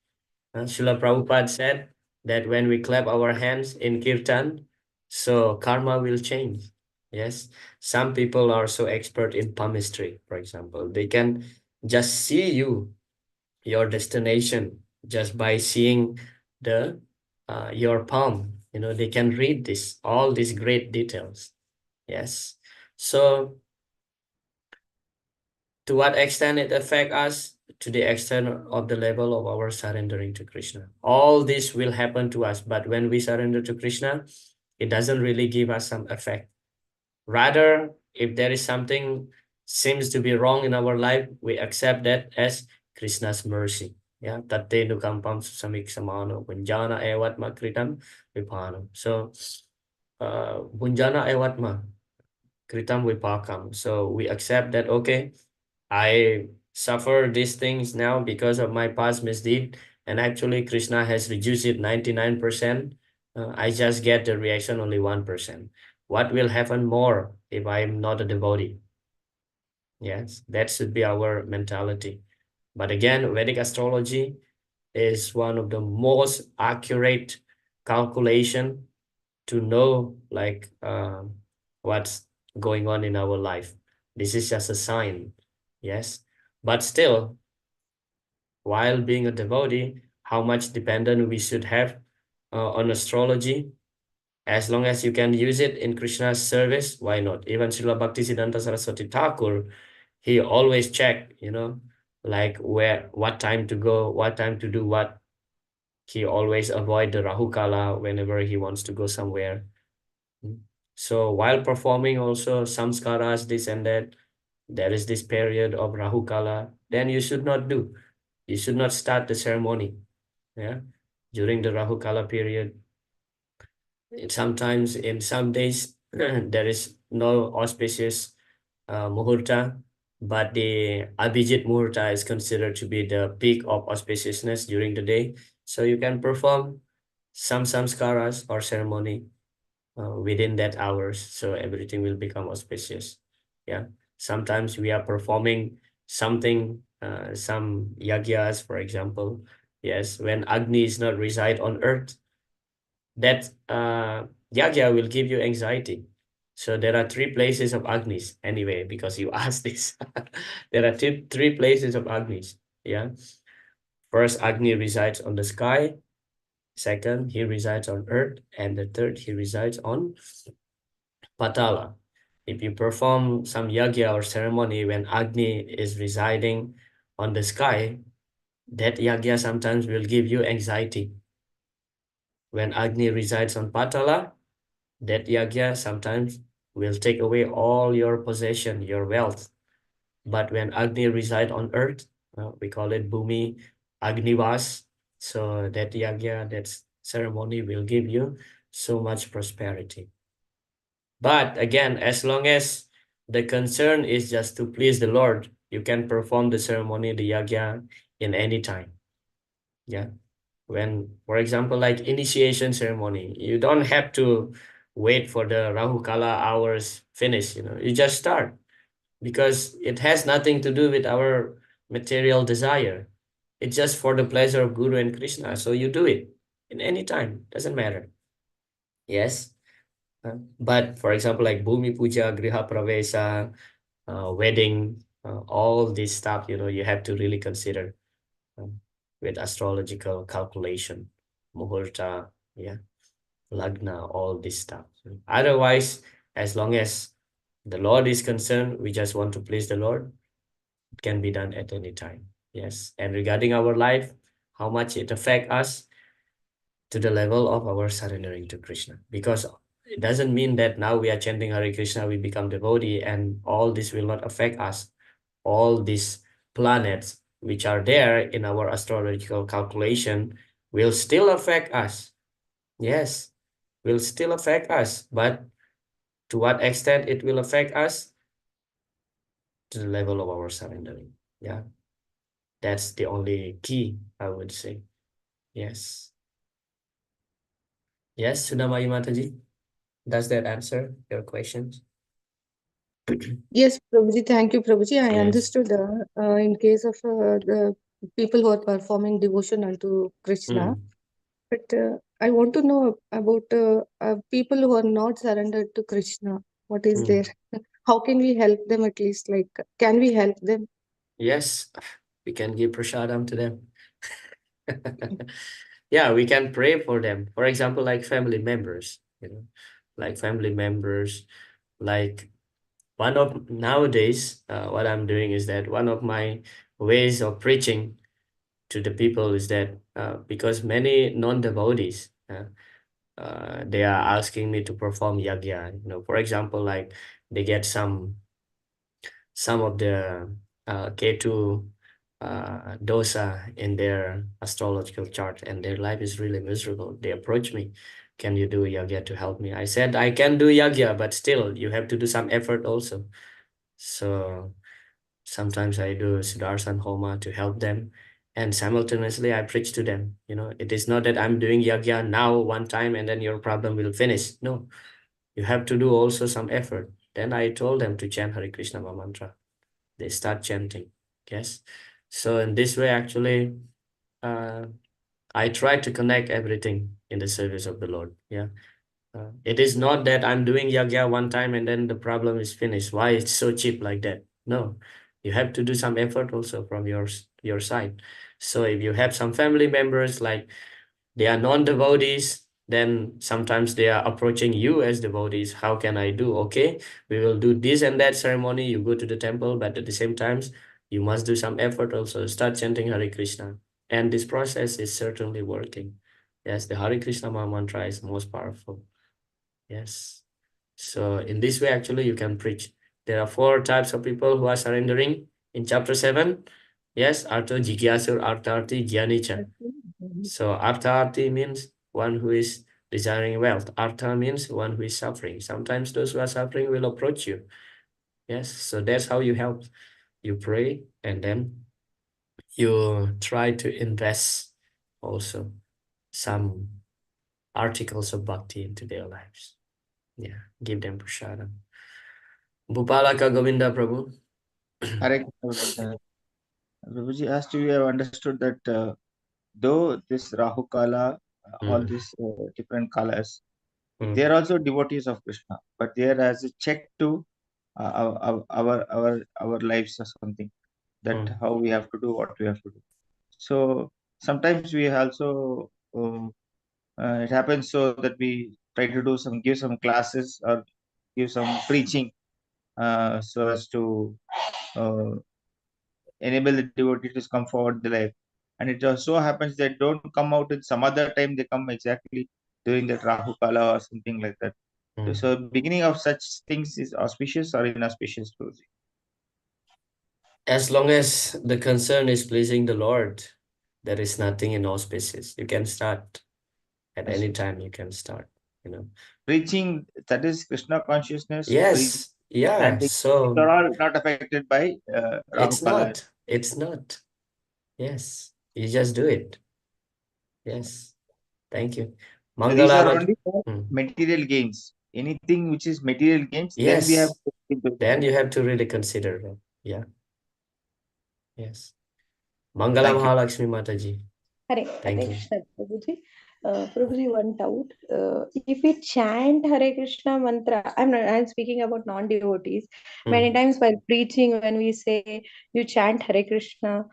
Srila Prabhupada said that when we clap our hands in kirtan, so karma will change. Yes, some people are so expert in palmistry, for example. They can just see your destination, just by seeing your palm. They can read all these great details. Yes. So to what extent it affects us? To the extent of the level of our surrendering to Krishna. All this will happen to us, but when we surrender to Krishna, it doesn't really give us some effect. Rather, if there is something seems to be wrong in our life, we accept that as Krishna's mercy. Yeah, tatte nukampam susamik samano punjana evatma kritam vipano. So, punjana evatma kritam vipakam. So we accept that, okay, I suffer these things now because of my past misdeed, and actually Krishna has reduced it 99%. I just get the reaction only 1%. What will happen more if I'm not a devotee? Yes, that should be our mentality. But again, Vedic astrology is one of the most accurate calculation to know like what's going on in our life. This is just a sign. Yes, but still, while being a devotee, how much dependent we should have on astrology. As long as you can use it in Krishna's service, why not? Even Srila Bhaktisiddhanta Saraswati Thakur, he always check, like what time to go, what time to do what. He always avoid the Rahu Kala whenever he wants to go somewhere. So while performing also samskaras, this and that, there is this period of Rahu Kala, then you should not do. You should not start the ceremony. Yeah. During the Rahu Kala period, sometimes in some days, there is no auspicious muhurta, but the Abhijit muhurta is considered to be the peak of auspiciousness during the day. So you can perform some samskaras or ceremony within that hours, so everything will become auspicious. Yeah. Sometimes we are performing something, some yagyas, for example. Yes, when Agni is not reside on earth, that yagya will give you anxiety. So there are three places of Agnis anyway, because you asked this. There are three places of Agnis. Yeah. First, Agni resides on the sky. Second, he resides on earth. And the third, he resides on Patala. If you perform some yagya or ceremony when Agni is residing on the sky, that yagya sometimes will give you anxiety. When Agni resides on Patala, that yagya sometimes will take away all your possession, your wealth. But when Agni resides on earth, we call it Bhumi Agnivas. So that yagya, that ceremony will give you so much prosperity. But again, as long as the concern is just to please the Lord, you can perform the ceremony, the yagya, in any time. Yeah. When, for example, like initiation ceremony, you don't have to wait for the Rahu Kala hours finish, you just start, because it has nothing to do with our material desire. It's just for the pleasure of Guru and Krishna. So you do it in any time, doesn't matter. Yes. But for example, like Bhumi Puja, Griha Pravesa, wedding, all this stuff, you have to really consider with astrological calculation, Muhurta, yeah, Lagna, all this stuff. Otherwise, as long as the Lord is concerned, we just want to please the Lord, it can be done at any time. Yes. And regarding our life, how much it affects us, to the level of our surrendering to Krishna. Because it doesn't mean that now we are chanting Hare Krishna, we become devotee, and all this will not affect us. All these planets which are there in our astrological calculation will still affect us. Yes, will still affect us. But to what extent it will affect us? To the level of our surrendering. Yeah. That's the only key, I would say. Yes. Yes, Sudamayi Mataji. Does that answer your questions? Yes, Prabhuji, thank you, Prabhuji. I Yes. understood in case of the people who are performing devotional to Krishna. But I want to know about people who are not surrendered to Krishna. What is there? How can we help them at least? Like, can we help them? Yes, we can give prasadam to them. Yeah, we can pray for them. For example, like family members, like family members, like nowadays, what I'm doing is that one of my ways of preaching to the people is that because many non-devotees, they are asking me to perform yagya. For example, like they get some of the Ketu dosa in their astrological chart, and their life is really miserable. They approach me, can you do yagya to help me? I said, I can do yagya, but still you have to do some effort also. So sometimes I do Sudarshan Homa to help them, and simultaneously I preach to them. It is not that I'm doing yagya now one time and then your problem will finish. No, you have to do also some effort. Then I told them to chant Hare Krishna mantra. They start chanting. Yes. So in this way, actually, I try to connect everything in the service of the Lord. Yeah. It is not that I'm doing yagya one time and then the problem is finished. Why it's so cheap like that? No, you have to do some effort also from your side. So if you have some family members, like they are non-devotees, then sometimes they are approaching you as devotees. How can I do? Okay, we will do this and that ceremony. You go to the temple, but at the same time, you must do some effort also. Start chanting Hare Krishna. And this process is certainly working. Yes, the Hare Krishna Maha Mantra is most powerful. Yes. So in this way, actually, you can preach. There are 4 types of people who are surrendering in chapter 7. Yes, Artha Jigyasur, Artharthi, Jnanicha. So Artharthi means one who is desiring wealth. Artha means one who is suffering. Sometimes those who are suffering will approach you. Yes, so that's how you help. You pray and then you try to invest also some articles of bhakti into their lives. Yeah, give them prasadam. Bhupalaka Govinda Prabhu. Hare Krishna. Prabhuji, as you have understood that though this Rahu Kala, all these different colors, They are also devotees of Krishna, but they are as a check to our lives or something, that how we have to do what we have to do. So sometimes we also it happens so that we try to give some classes or give some preaching so as to uh, enable the devotee to come forward the life. And it just so happens that don't come out at some other time, they come exactly during that Rahu Kala or something like that. So beginning of such things is auspicious or inauspicious to see. As long as the concern is pleasing the Lord, there is nothing inauspicious. You can start at any time. You can start. Preaching, that is Krishna consciousness. Yes, yeah. And So are all not affected by Rahu Kala. It's not. Yes, you just do it. Yes, thank you. So these are Mangala. only for material gains. Anything which is material gains, then we have Yes, then you have to really consider that. Yeah. Yes. Mangala Mahalakshmi Mataji. Hare Thank you. Krishna, Prabhuji. Prabhuji, one doubt. If we chant Hare Krishna mantra, I'm speaking about non-devotees. Many times while preaching, when we say you chant Hare Krishna,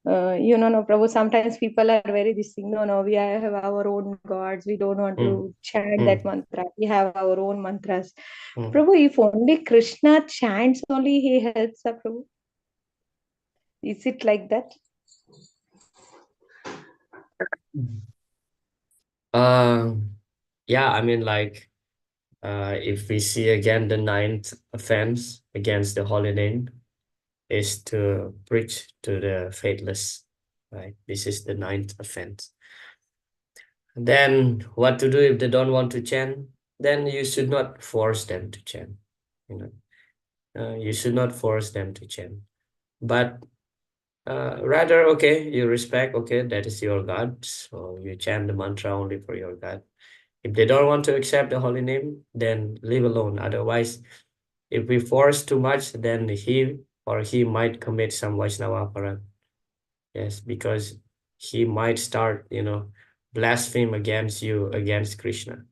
no, Prabhu, sometimes people are very this thing. No, we have our own gods. We don't want to chant that mantra. We have our own mantras. Prabhu, if only Krishna chants, only he helps us, Prabhu. Is it like that? Yeah, I mean, like, if we see again the 9th offense against the holy name is to preach to the faithless, right? This is the 9th offense. Then what to do if they don't want to chant? Then you should not force them to chant. You should not force them to chant. But rather, okay, you respect, okay, that is your God. So you chant the mantra only for your God. If they don't want to accept the holy name, then leave alone. Otherwise, if we force too much, then he might commit some Vaishnava aparat. Yes, because he might start, blaspheme against you, against Krishna.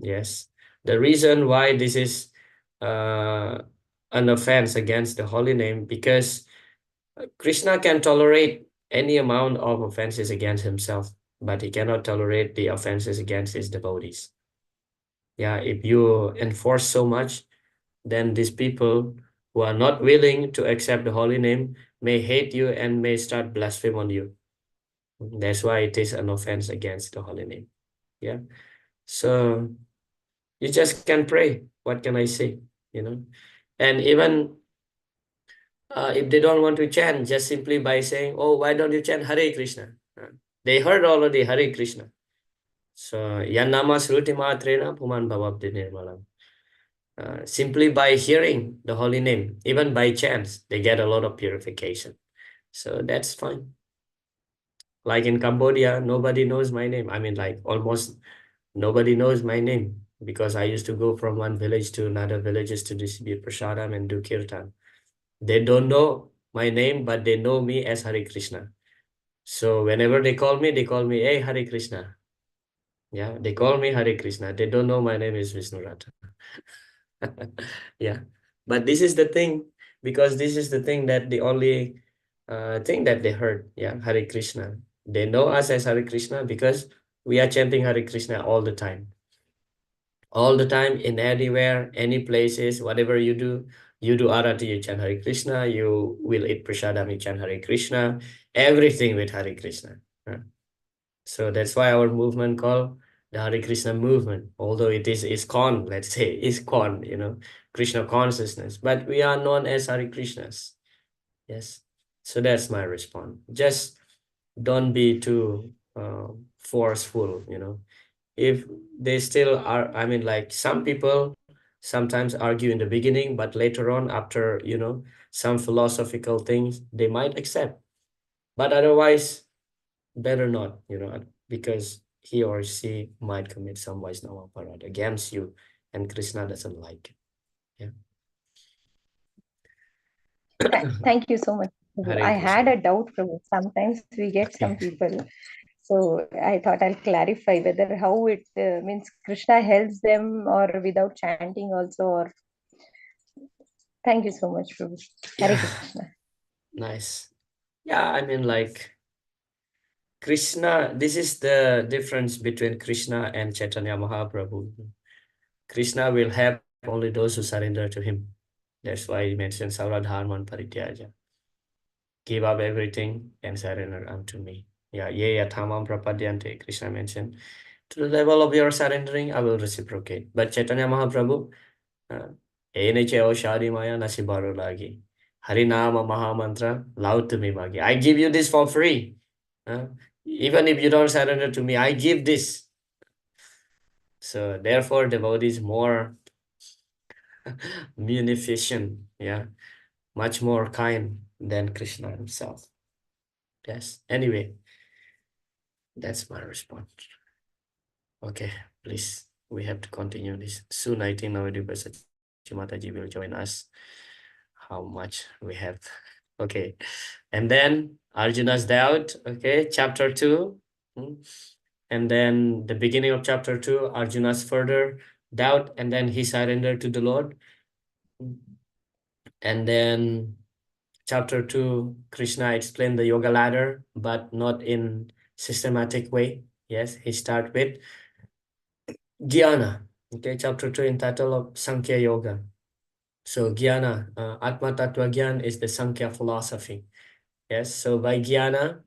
Yes. The reason why this is an offense against the holy name, because Krishna can tolerate any amount of offenses against himself, but he cannot tolerate the offenses against his devotees. Yeah, if you enforce so much, then these people who are not willing to accept the holy name may hate you and may start blaspheme on you. That's why it is an offense against the holy name. Yeah. So you just can pray. What can I say? And even if they don't want to chant, just simply by saying, oh, why don't you chant Hare Krishna? They heard already Hare Krishna. So, Yanama Sruti Matrena Puman Bhavabdi Nirmalam. Simply by hearing the holy name, even by chance, they get a lot of purification. So that's fine. Like in Cambodia, nobody knows my name. I mean, like almost nobody knows my name because I used to go from one village to another villages to distribute prasadam and do kirtan. They don't know my name, but they know me as Hare Krishna. So whenever they call me, hey, Hare Krishna. Yeah, they call me Hare Krishna. They don't know my name is Vishnuratha. Yeah, but this is the thing, because this is the thing that the only thing that they heard. Yeah, Hare Krishna. They know us as Hare Krishna because we are chanting Hare Krishna all the time. All the time, in anywhere, any places, whatever you do arati, you chant Hare Krishna, you will eat prasadam, you chant Hare Krishna, everything with Hare Krishna. So that's why our movement called the Hare Krishna movement, although it is ISKCON, let's say, ISKCON, Krishna consciousness, but we are known as Hare Krishnas. Yes. So that's my response. Just don't be too forceful, If they still are, I mean, like some people sometimes argue in the beginning, but later on, after, some philosophical things, they might accept. But otherwise, better not, because he or she might commit some Vaishnava aparat against you, and Krishna doesn't like it. Yeah. Thank you so much. Hare I had Krishna. a doubt, Prabhu. Sometimes we get some people. So I thought I'll clarify whether how it means Krishna helps them or without chanting also. Or thank you so much, Prabhu. Hare Yeah, Krishna. nice. Yeah, I mean, like Krishna, this is the difference between Krishna and Chaitanya Mahaprabhu. Krishna will help only those who surrender to him. That's why he mentions Sauradharman Parityaja. Give up everything and surrender unto me. Yeah, ye yathamam prapadyante, Krishna mentioned. To the level of your surrendering, I will reciprocate. But Chaitanya Mahaprabhu, ene cheo shadi maya nasibaru lagi. Harinama Mahamantra, loud to me magi. I give you this for free. Even if you don't surrender to me, I give this. So therefore, devotee is more munificent, yeah, much more kind than Krishna himself. Yes. Anyway, that's my response. Okay, please. We have to continue this. Soon, I think Navadi Mataji will join us. How much we have. Okay. And then Arjuna's doubt. Okay, chapter 2. And then the beginning of chapter 2, Arjuna's further doubt, and then he surrendered to the Lord. And then chapter 2, Krishna explained the yoga ladder, but not in systematic way. Yes, he start with Jnana. Okay, chapter 2 entitled of Sankhya Yoga. So Jnana, Atma Tattva Gyan is the Sankhya philosophy. Yes, so by Jnana,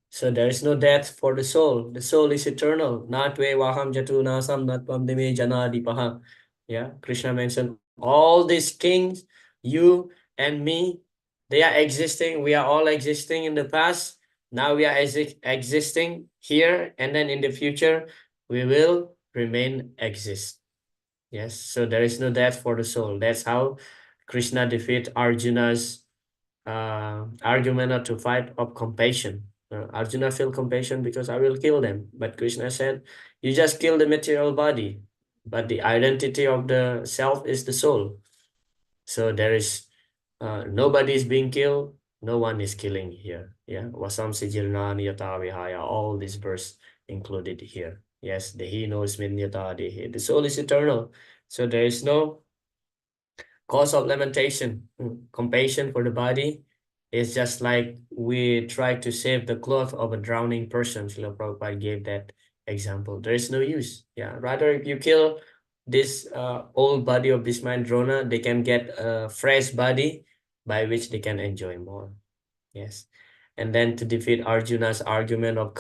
so there is no death for the soul. The soul is eternal. Natve Vaham Jatu Nasam Natvam Dime Janadipaha. Yeah, Krishna mentioned all these kings, you and me, they are existing. We are all existing in the past. Now we are existing here, and then in the future, we will remain exist. Yes, so there is no death for the soul. That's how Krishna defeat Arjuna's argument or to fight of compassion. Arjuna feel compassion because I will kill them. But Krishna said, you just kill the material body, but the identity of the self is the soul. So there is nobody is being killed. No one is killing here. Yeah, Vasam Sijirna Niyata Vihaya, all these verses included here. Yes, the he knows Minyata Dehi. The soul is eternal. So there is no cause of lamentation. Compassion for the body is just like we try to save the cloth of a drowning person. Srila Prabhupada gave that example. There is no use. Yeah, rather if you kill this old body of this man Drona, they can get a fresh body by which they can enjoy more. Yes. And then to defeat Arjuna's argument of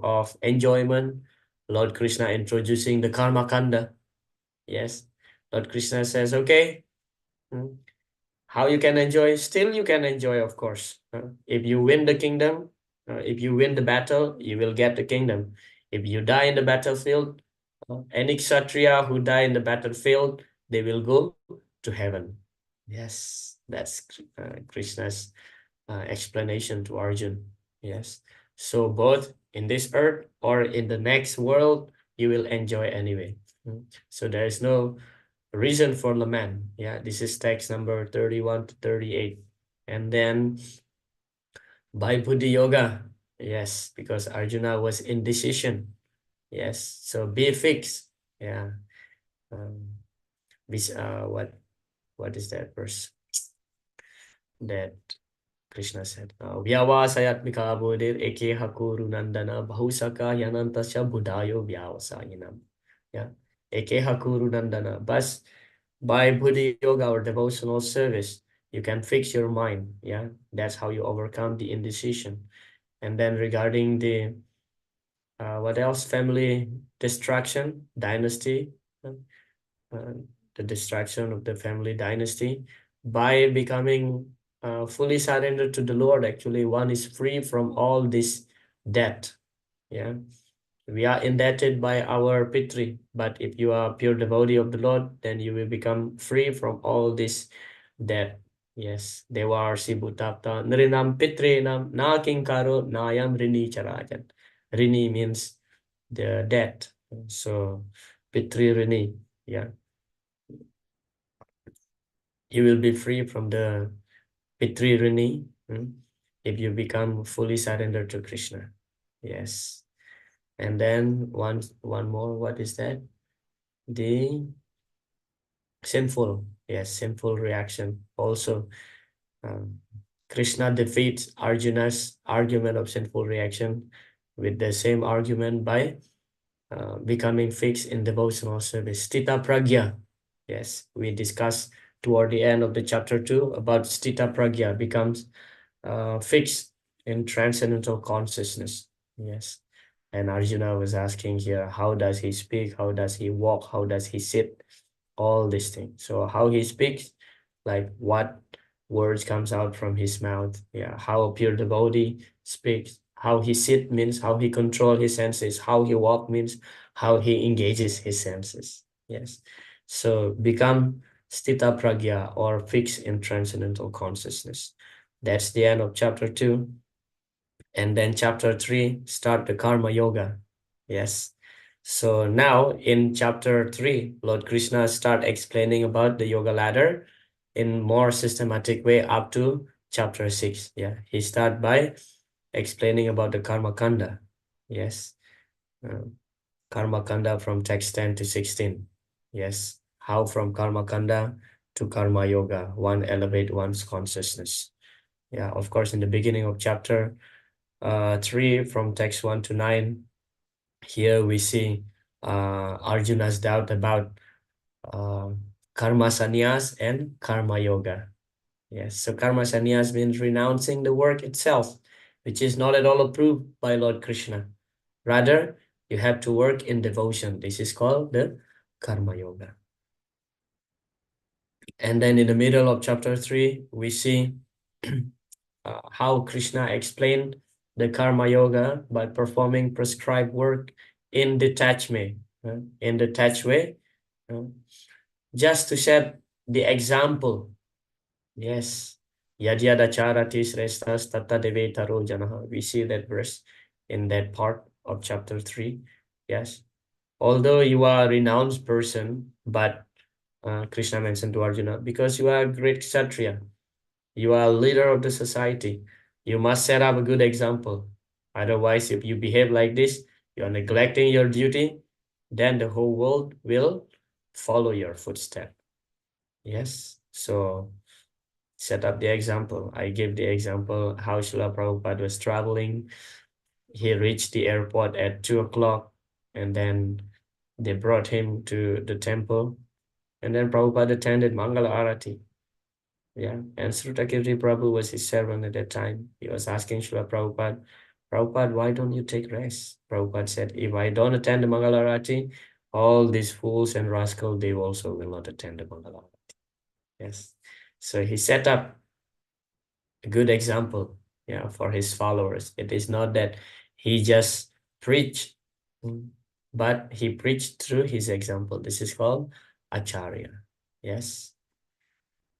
of enjoyment, Lord Krishna introducing the karma kanda. Yes. Lord Krishna says, okay, how you can enjoy? Still you can enjoy, of course. If you win the kingdom, if you win the battle, you will get the kingdom. If you die in the battlefield, any kshatriya who die in the battlefield, they will go to heaven. Yes, that's Krishna's explanation to Arjun. Yes, so both in this earth or in the next world, you will enjoy anyway. So there is no reason for lament. Yeah, this is text number 31 to 38. And then by Buddhi Yoga, yes, because Arjuna was indecision. Yes, so be fixed. Yeah. What is that verse that Krishna said? Vyavasayatmika bodhir eke hakuru nandana bahusaka yanantasya buddhayo vyavasayinam. Yeah. Eke hakuru nandana. But by Buddhi Yoga or devotional service, you can fix your mind. Yeah. That's how you overcome the indecision. And then regarding the what else? Family destruction, dynasty. The destruction of the family dynasty by becoming fully surrendered to the Lord. Actually, one is free from all this debt. Yeah, we are indebted by our pitri, but if you are pure devotee of the Lord, then you will become free from all this debt. Yes, Devar Sibutapta Nrinam Pitrinam Na Kinkaro Nayam Rini Charajan. Rini means the debt. So Pitri Rini, yeah. You will be free from the Pitri Rini if you become fully surrendered to Krishna. Yes. And then one more, what is that? The sinful, yes, sinful reaction. Also, Krishna defeats Arjuna's argument of sinful reaction with the same argument by becoming fixed in devotional service. Stita Pragya. Yes, we discussed toward the end of the chapter 2 about Stita Pragya becomes fixed in transcendental consciousness. Yes. And Arjuna was asking here, how does he speak? How does he walk? How does he sit? All these things. So how he speaks, like what words comes out from his mouth. Yeah. How a pure devotee speaks. How he sit means how he control his senses. How he walk means how he engages his senses. Yes. So become Stita Pragya or fix in transcendental consciousness. That's the end of chapter 2. And then chapter 3, start the Karma Yoga. Yes. So now in chapter 3, Lord Krishna start explaining about the yoga ladder in more systematic way up to chapter 6. Yeah. He start by explaining about the Karma Kanda. Yes. Karma Kanda from text 10 to 16. Yes. How from Karma Kanda to Karma Yoga, one elevate one's consciousness. Yeah. Of course, in the beginning of chapter 3 from text 1 to 9, here we see Arjuna's doubt about karma sannyas and karma yoga. Yes, so karma sannyas means renouncing the work itself, which is not at all approved by Lord Krishna. Rather, you have to work in devotion. This is called the karma yoga. And then in the middle of chapter 3, we see how Krishna explained the karma yoga by performing prescribed work in detached way, just to set the example. Yes. Yadyada charati srestas tata devetaro janaha. We see that verse in that part of chapter 3. Yes. Although you are a renounced person, but Krishna mentioned to Arjuna, because you are a great Kshatriya, you are a leader of the society, you must set up a good example. Otherwise, if you behave like this, you are neglecting your duty, then the whole world will follow your footstep. Yes. So set up the example. I gave the example how Srila Prabhupada was traveling. He reached the airport at 2 o'clock, and then they brought him to the temple. And then Prabhupada attended Mangala Arati. Yeah, and Srutakirti Prabhu was his servant at that time. He was asking Srila Prabhupada, Prabhupada, why don't you take rest? Prabhupada said, if I don't attend the Mangala Arati, all these fools and rascals, they also will not attend the Mangala Arati. Yes. So he set up a good example, yeah, for his followers. It is not that he just preached, but he preached through his example. This is called Acharya. Yes.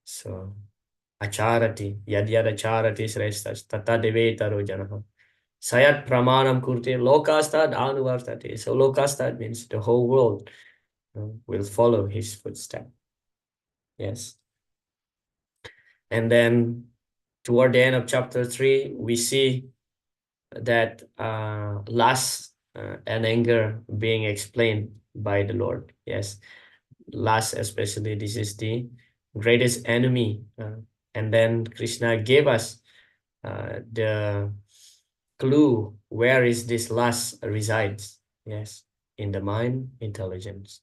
So Acharati, yadyada charati srestas, tata devetaro janaha. Sayat pramanam kurte lokastad anuvartate. So lokastad means the whole world will follow his footstep. Yes. And then toward the end of chapter 3, we see that lust and anger being explained by the Lord. Yes. Lust especially, this is the greatest enemy. And then Krishna gave us the clue where is this lust resides. Yes, in the mind, intelligence,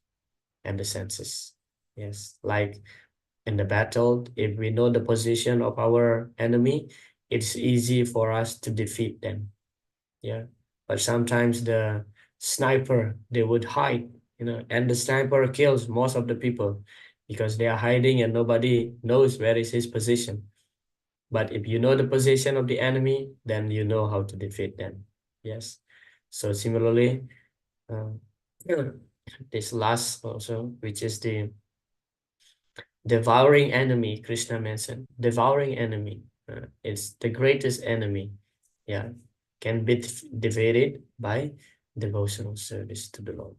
and the senses. Yes, like in the battle, if we know the position of our enemy, it's easy for us to defeat them. Yeah, but sometimes the sniper, they would hide, and the sniper kills most of the people because they are hiding and nobody knows where is his position. But if you know the position of the enemy, then you know how to defeat them. Yes. So similarly, this last also, which is the devouring enemy, Krishna mentioned, devouring enemy. It's the greatest enemy. Yeah. Can be defeated by devotional service to the Lord.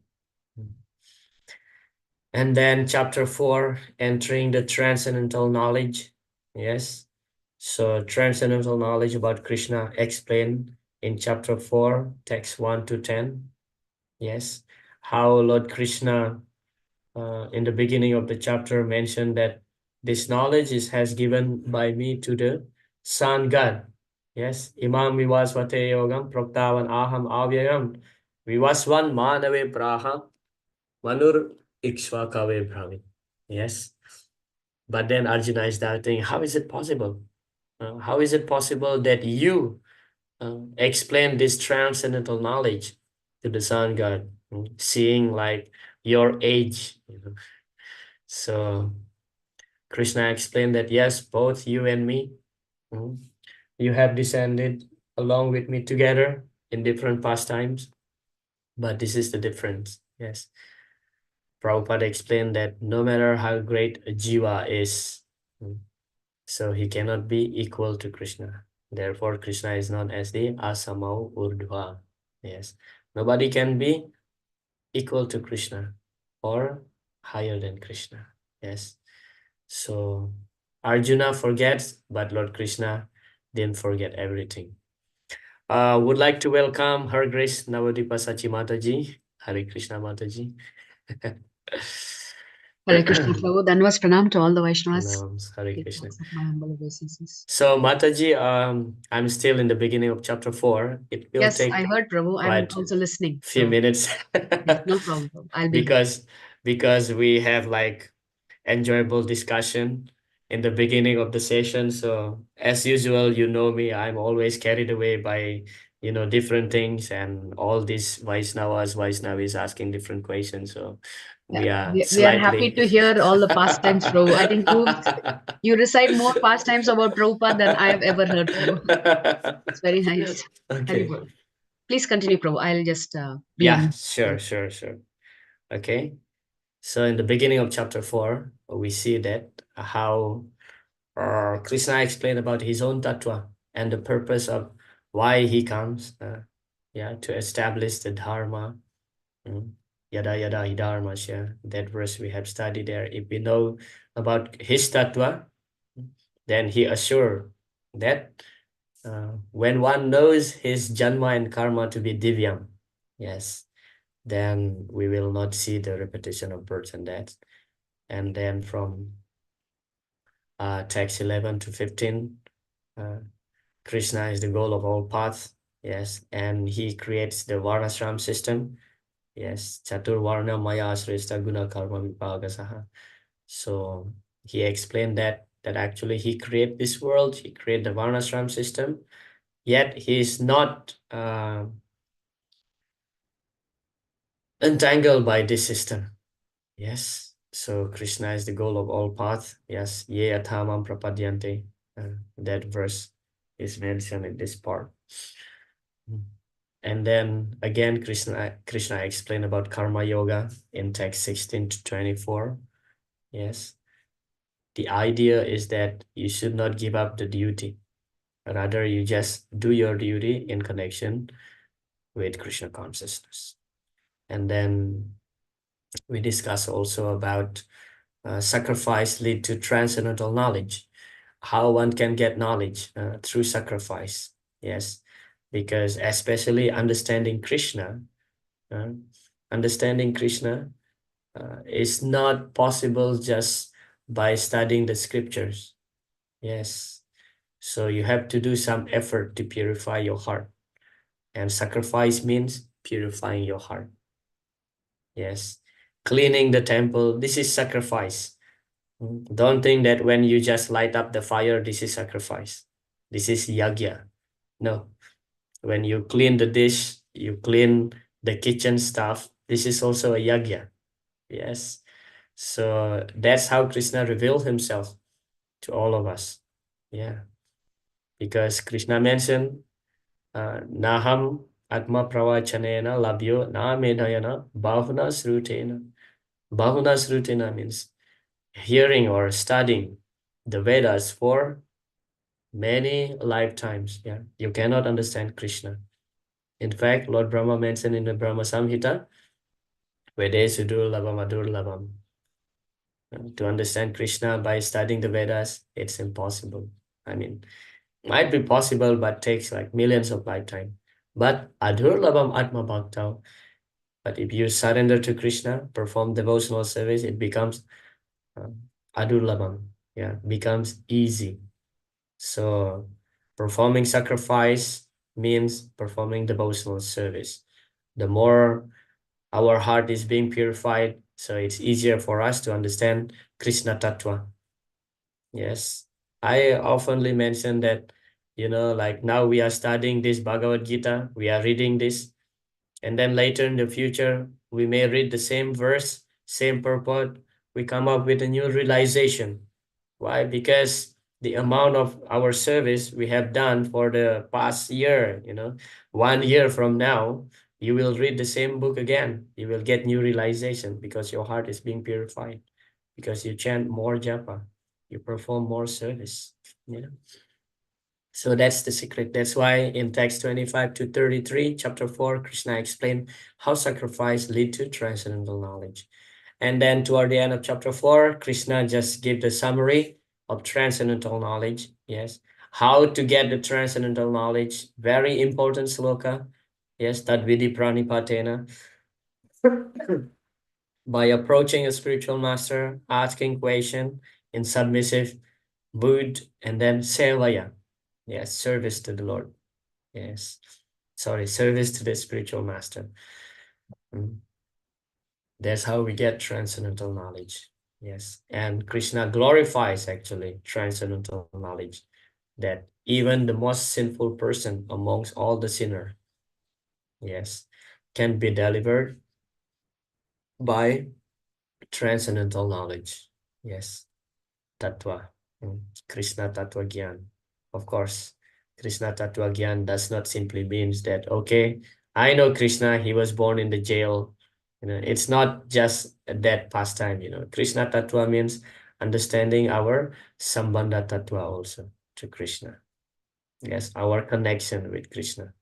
And then chapter 4, entering the transcendental knowledge. Yes. So transcendental knowledge about Krishna explained in chapter 4, text 1 to 10. Yes, how Lord Krishna in the beginning of the chapter mentioned that this knowledge has given by me to the Sun God. Yes, Imam Vivasvate Yogam Proktavan Aham Avyayam Vivasvan Manave Praha Manur Ikshvakave Bhravi. Yes, but then Arjuna is doubting, how is it possible? How is it possible that you explain this transcendental knowledge to the Sun God, seeing like your age? So Krishna explained that yes, both you and me, you have descended along with me together in different pastimes, but this is the difference. Yes. Prabhupada explained that no matter how great a jiva is, so he cannot be equal to Krishna. Therefore, Krishna is known as the Asamau Urdhva. Yes. Nobody can be equal to Krishna or higher than Krishna. Yes. So Arjuna forgets, but Lord Krishna didn't forget everything. Would like to welcome Her Grace Navadipa Sachi Mataji. Hare Krishna Mataji. Hare Krishna Prabhu, Dhanwas Pranam to all the Vaishnavas. Hare Take Krishna. notes of my humble obeisances. So Mataji, I'm still in the beginning of chapter 4. It will Yes, take I heard Prabhu. I'm quite also listening. few So, minutes. yes, no problem, Prabhu. I'll be here. because we have like enjoyable discussion in the beginning of the session. So as usual, you know me, I'm always carried away by different things, and all these Vaishnavis asking different questions. So we Yeah, are we are happy slightly to hear all the pastimes, Prabhu. I think you recite more pastimes about Prabhupada than I have ever heard, Prabhu. It's very nice. Okay. Haribol. Please continue, Prabhu. I'll just be Yeah, on. sure. Okay. So in the beginning of chapter 4, we see that how Krishna explained about his own tattva and the purpose of why he comes, to establish the dharma. Yada yada hi dharmasya. That verse we have studied there. If we know about his tattva, then he assured that when one knows his janma and karma to be divyam, yes, then we will not see the repetition of birth and death. And then from text 11 to 15, Krishna is the goal of all paths. Yes, and he creates the varnashram system. Yes, Chatur Varna Maya Shrestha Guna Karma Vipagasaha. So he explained that actually he created this world, he created the varnashram system, yet he is not entangled by this system. Yes, so Krishna is the goal of all paths. Yes, ye athamam prapadyante. That verse is mentioned in this part. And then again, Krishna explained about karma yoga in text 16 to 24. Yes, the idea is that you should not give up the duty. Rather, you just do your duty in connection with Krishna consciousness. And then we discuss also about sacrifice lead to transcendental knowledge. How one can get knowledge through sacrifice. Yes, because especially understanding Krishna is not possible just by studying the scriptures. Yes, so you have to do some effort to purify your heart, and sacrifice means purifying your heart. Yes, cleaning the temple, this is sacrifice. Don't think that when you just light up the fire, this is sacrifice. This is yagya. No, when you clean the dish, you clean the kitchen stuff, this is also a yagya. Yes, so that's how Krishna revealed himself to all of us. Yeah, because Krishna mentioned naham atma pravachanena labhyo na medayana bahuna srutena. Bahuna srutena means hearing or studying the Vedas for many lifetimes. Yeah, you cannot understand Krishna. In fact, Lord Brahma mentioned in the Brahma Samhita, Vedesu durlabham adurlabham. To understand Krishna by studying the Vedas, it's impossible. I mean, might be possible, but takes like millions of lifetime. But adurlabam atma bhakta. But if you surrender to Krishna, perform devotional service, it becomes adurlabam. Yeah, becomes easy. So performing sacrifice means performing devotional service. The more our heart is being purified, so it's easier for us to understand Krishna Tattva. Yes, I oftenly mention that, like now we are studying this Bhagavad Gita, we are reading this, and then later in the future, we may read the same verse, same purport, we come up with a new realization. Why? Because the amount of our service we have done for the past year, 1 year from now, you will read the same book again. You will get new realization because your heart is being purified, because you chant more japa, you perform more service. So that's the secret. That's why in text 25 to 33, chapter 4, Krishna explained how sacrifice lead to transcendental knowledge. And then toward the end of chapter 4, Krishna just gave the summary of transcendental knowledge. Yes. How to get the transcendental knowledge. Very important sloka. Yes, tad vidhi pranipatena. By approaching a spiritual master, asking question in submissive mood, and then sevaya. Yes, service to the Lord. Yes. Sorry, service to the spiritual master. That's how we get transcendental knowledge. Yes. And Krishna glorifies actually transcendental knowledge, that even the most sinful person amongst all the sinner, yes, can be delivered by transcendental knowledge. Yes. Tattva. Krishna Tattva Gyan. Of course, Krishna Tattva Gyan does not simply means that, okay, I know Krishna, he was born in the jail. It's not just that pastime, Krishna Tattva means understanding our Sambandha Tattva also to Krishna. Yes, our connection with Krishna.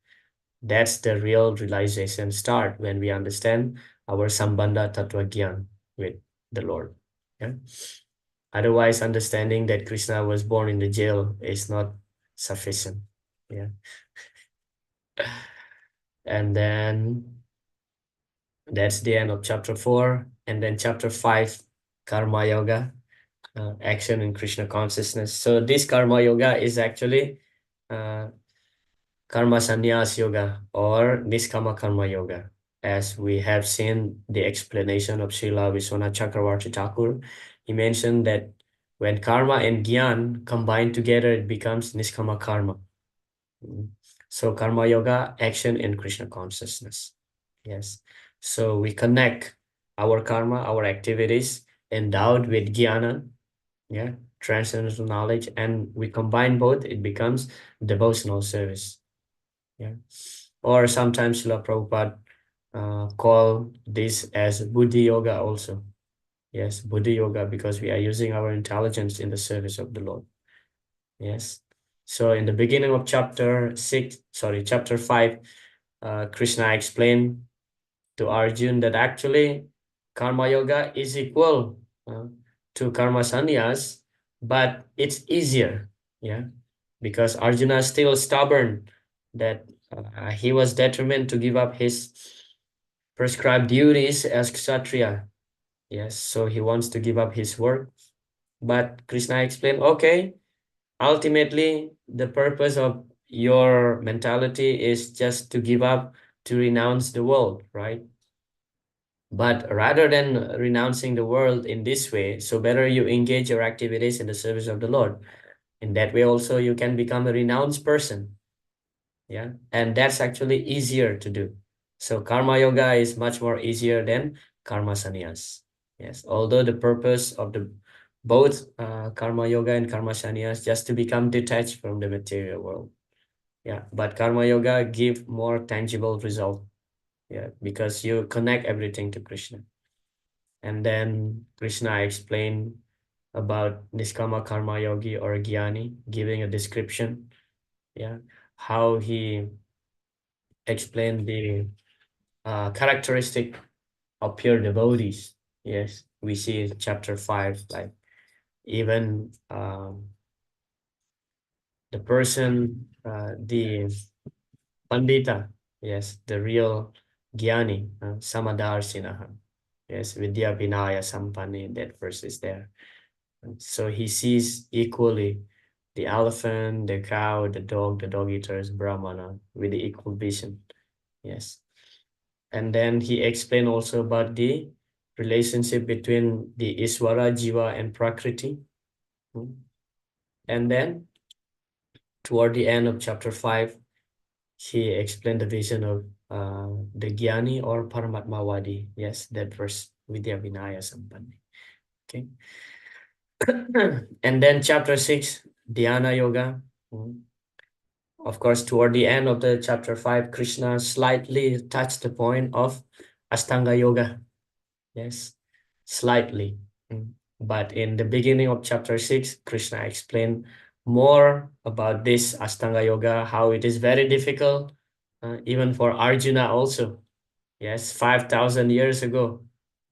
That's the real realization start when we understand our Sambandha Tattva Gyan with the Lord. Yeah. Otherwise, understanding that Krishna was born in the jail is not sufficient. Yeah. And then that's the end of chapter 4. And then chapter 5, Karma Yoga, action in Krishna consciousness. So this Karma Yoga is actually Karma Sannyas Yoga or Niskama Karma Yoga. As we have seen the explanation of Srila Vishwanath Chakravarti Thakur, he mentioned that when karma and gyan combine together, it becomes Niskama Karma. So Karma Yoga, action in Krishna consciousness. Yes. So we connect our karma, our activities endowed with jnana, yeah, transcendental knowledge, and we combine both, it becomes devotional service. Yeah. Or sometimes Srila Prabhupada call this as Buddhi Yoga also. Yes, Buddhi Yoga, because we are using our intelligence in the service of the Lord. Yes. So in the beginning of chapter 5, Krishna explained to Arjun that actually Karma Yoga is equal to Karma Sannyas, but it's easier. Yeah. Because Arjuna is still stubborn that he was determined to give up his prescribed duties as Kshatriya. Yes, so he wants to give up his work. But Krishna explained, okay, ultimately, the purpose of your mentality is just to give up, to renounce the world, right? But rather than renouncing the world in this way, so better you engage your activities in the service of the Lord. In that way also, you can become a renounced person. Yeah, and that's actually easier to do. So Karma Yoga is much more easier than Karma Sannyas. Yes, although the purpose of the both Karma Yoga and Karma Sannyas just to become detached from the material world. Yeah, but Karma Yoga give more tangible result. Yeah, because you connect everything to Krishna. And then Krishna explained about Niskama Karma Yogi or Jnani, giving a description. Yeah, how he explained the characteristic of pure devotees. Yes, we see in chapter 5, like even the person, the Pandita, Yes, the real Gyani, Samadarsinaha. Yes, Vidya Vinaya Sampanni, that verse is there. So he sees equally the elephant, the cow, the dog eaters, Brahmana, with the equal vision. Yes. And then he explained also about the relationship between the Iswara, Jiva, and Prakriti. And then toward the end of chapter 5, he explained the vision of the Gyani or Paramatmavadi. Yes, that verse, Vidya Vinaya Sampanni. Okay. And then chapter 6, Dhyana Yoga. Of course, toward the end of the chapter 5, Krishna slightly touched the point of Astanga Yoga. Yes, slightly. But in the beginning of chapter 6, Krishna explained more about this Astanga Yoga, how it is very difficult, even for Arjuna also. Yes, 5,000 years ago,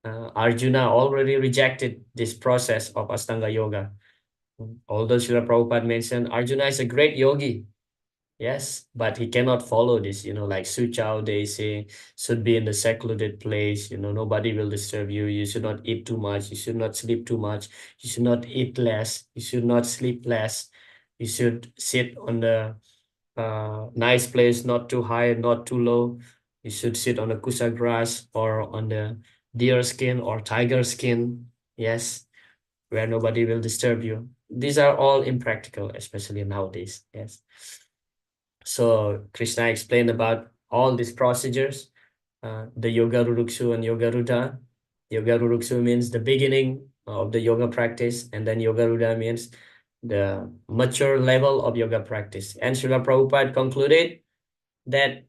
Arjuna already rejected this process of Astanga Yoga. Although Srila Prabhupada mentioned Arjuna is a great yogi, yes, but he cannot follow this, like Suchao, they say, should be in the secluded place, nobody will disturb you. You should not eat too much. You should not sleep too much. You should not eat less. You should not sleep less. You should sit on the nice place, not too high, not too low. You should sit on the kusa grass or on the deer skin or tiger skin, yes, where nobody will disturb you. These are all impractical, especially nowadays, yes. So Krishna explained about all these procedures, the Yoga Ruruksu and Yoga Rudha. Yoga Ruruksu means the beginning of the yoga practice, and then Yoga Rudha means the mature level of yoga practice. And Srila Prabhupada concluded that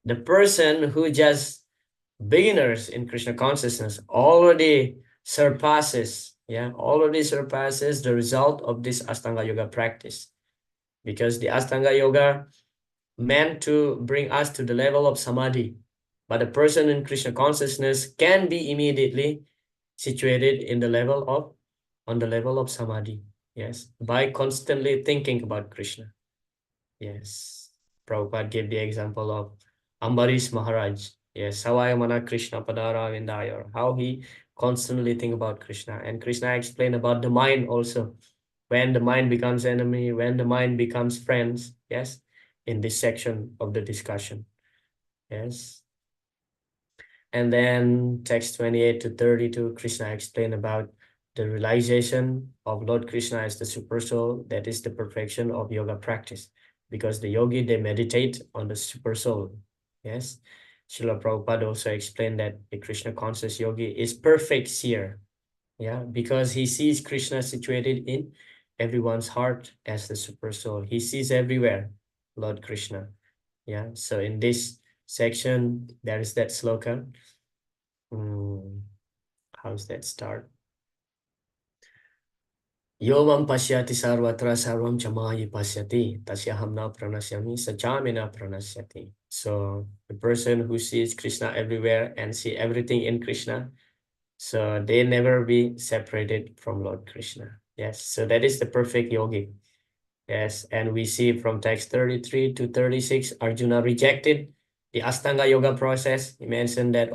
the person who just beginners in Krishna consciousness already surpasses the result of this Astanga Yoga practice. Because the Astanga Yoga meant to bring us to the level of samadhi. But a person in Krishna consciousness can be immediately situated on the level of samadhi. Yes, by constantly thinking about Krishna. Yes, Prabhupada gave the example of Ambarish Maharaj. Yes, Savayamana Krishna Padara Vindaya, how he constantly think about Krishna. And Krishna explained about the mind also. When the mind becomes enemy, when the mind becomes friends, yes, in this section of the discussion. Yes. And then text 28 to 32, Krishna explained about the realization of Lord Krishna as the super soul. That is the perfection of yoga practice. Because the yogi, they meditate on the super soul. Yes. Srila Prabhupada also explained that the Krishna conscious yogi is perfect seer. Yeah, because he sees Krishna situated in everyone's heart as the super soul. He sees everywhere Lord Krishna. Yeah, so in this section, there is that sloka. How's that start? Yovam pasyati sarvatra sarvam chamayi pasyati tasyahamna pranasyami sachamina pranasyati. So the person who sees Krishna everywhere and see everything in Krishna, so they never be separated from Lord Krishna. Yes, so that is the perfect yogi. Yes, and we see from text 33 to 36, Arjuna rejected the Astanga Yoga process. He mentioned that,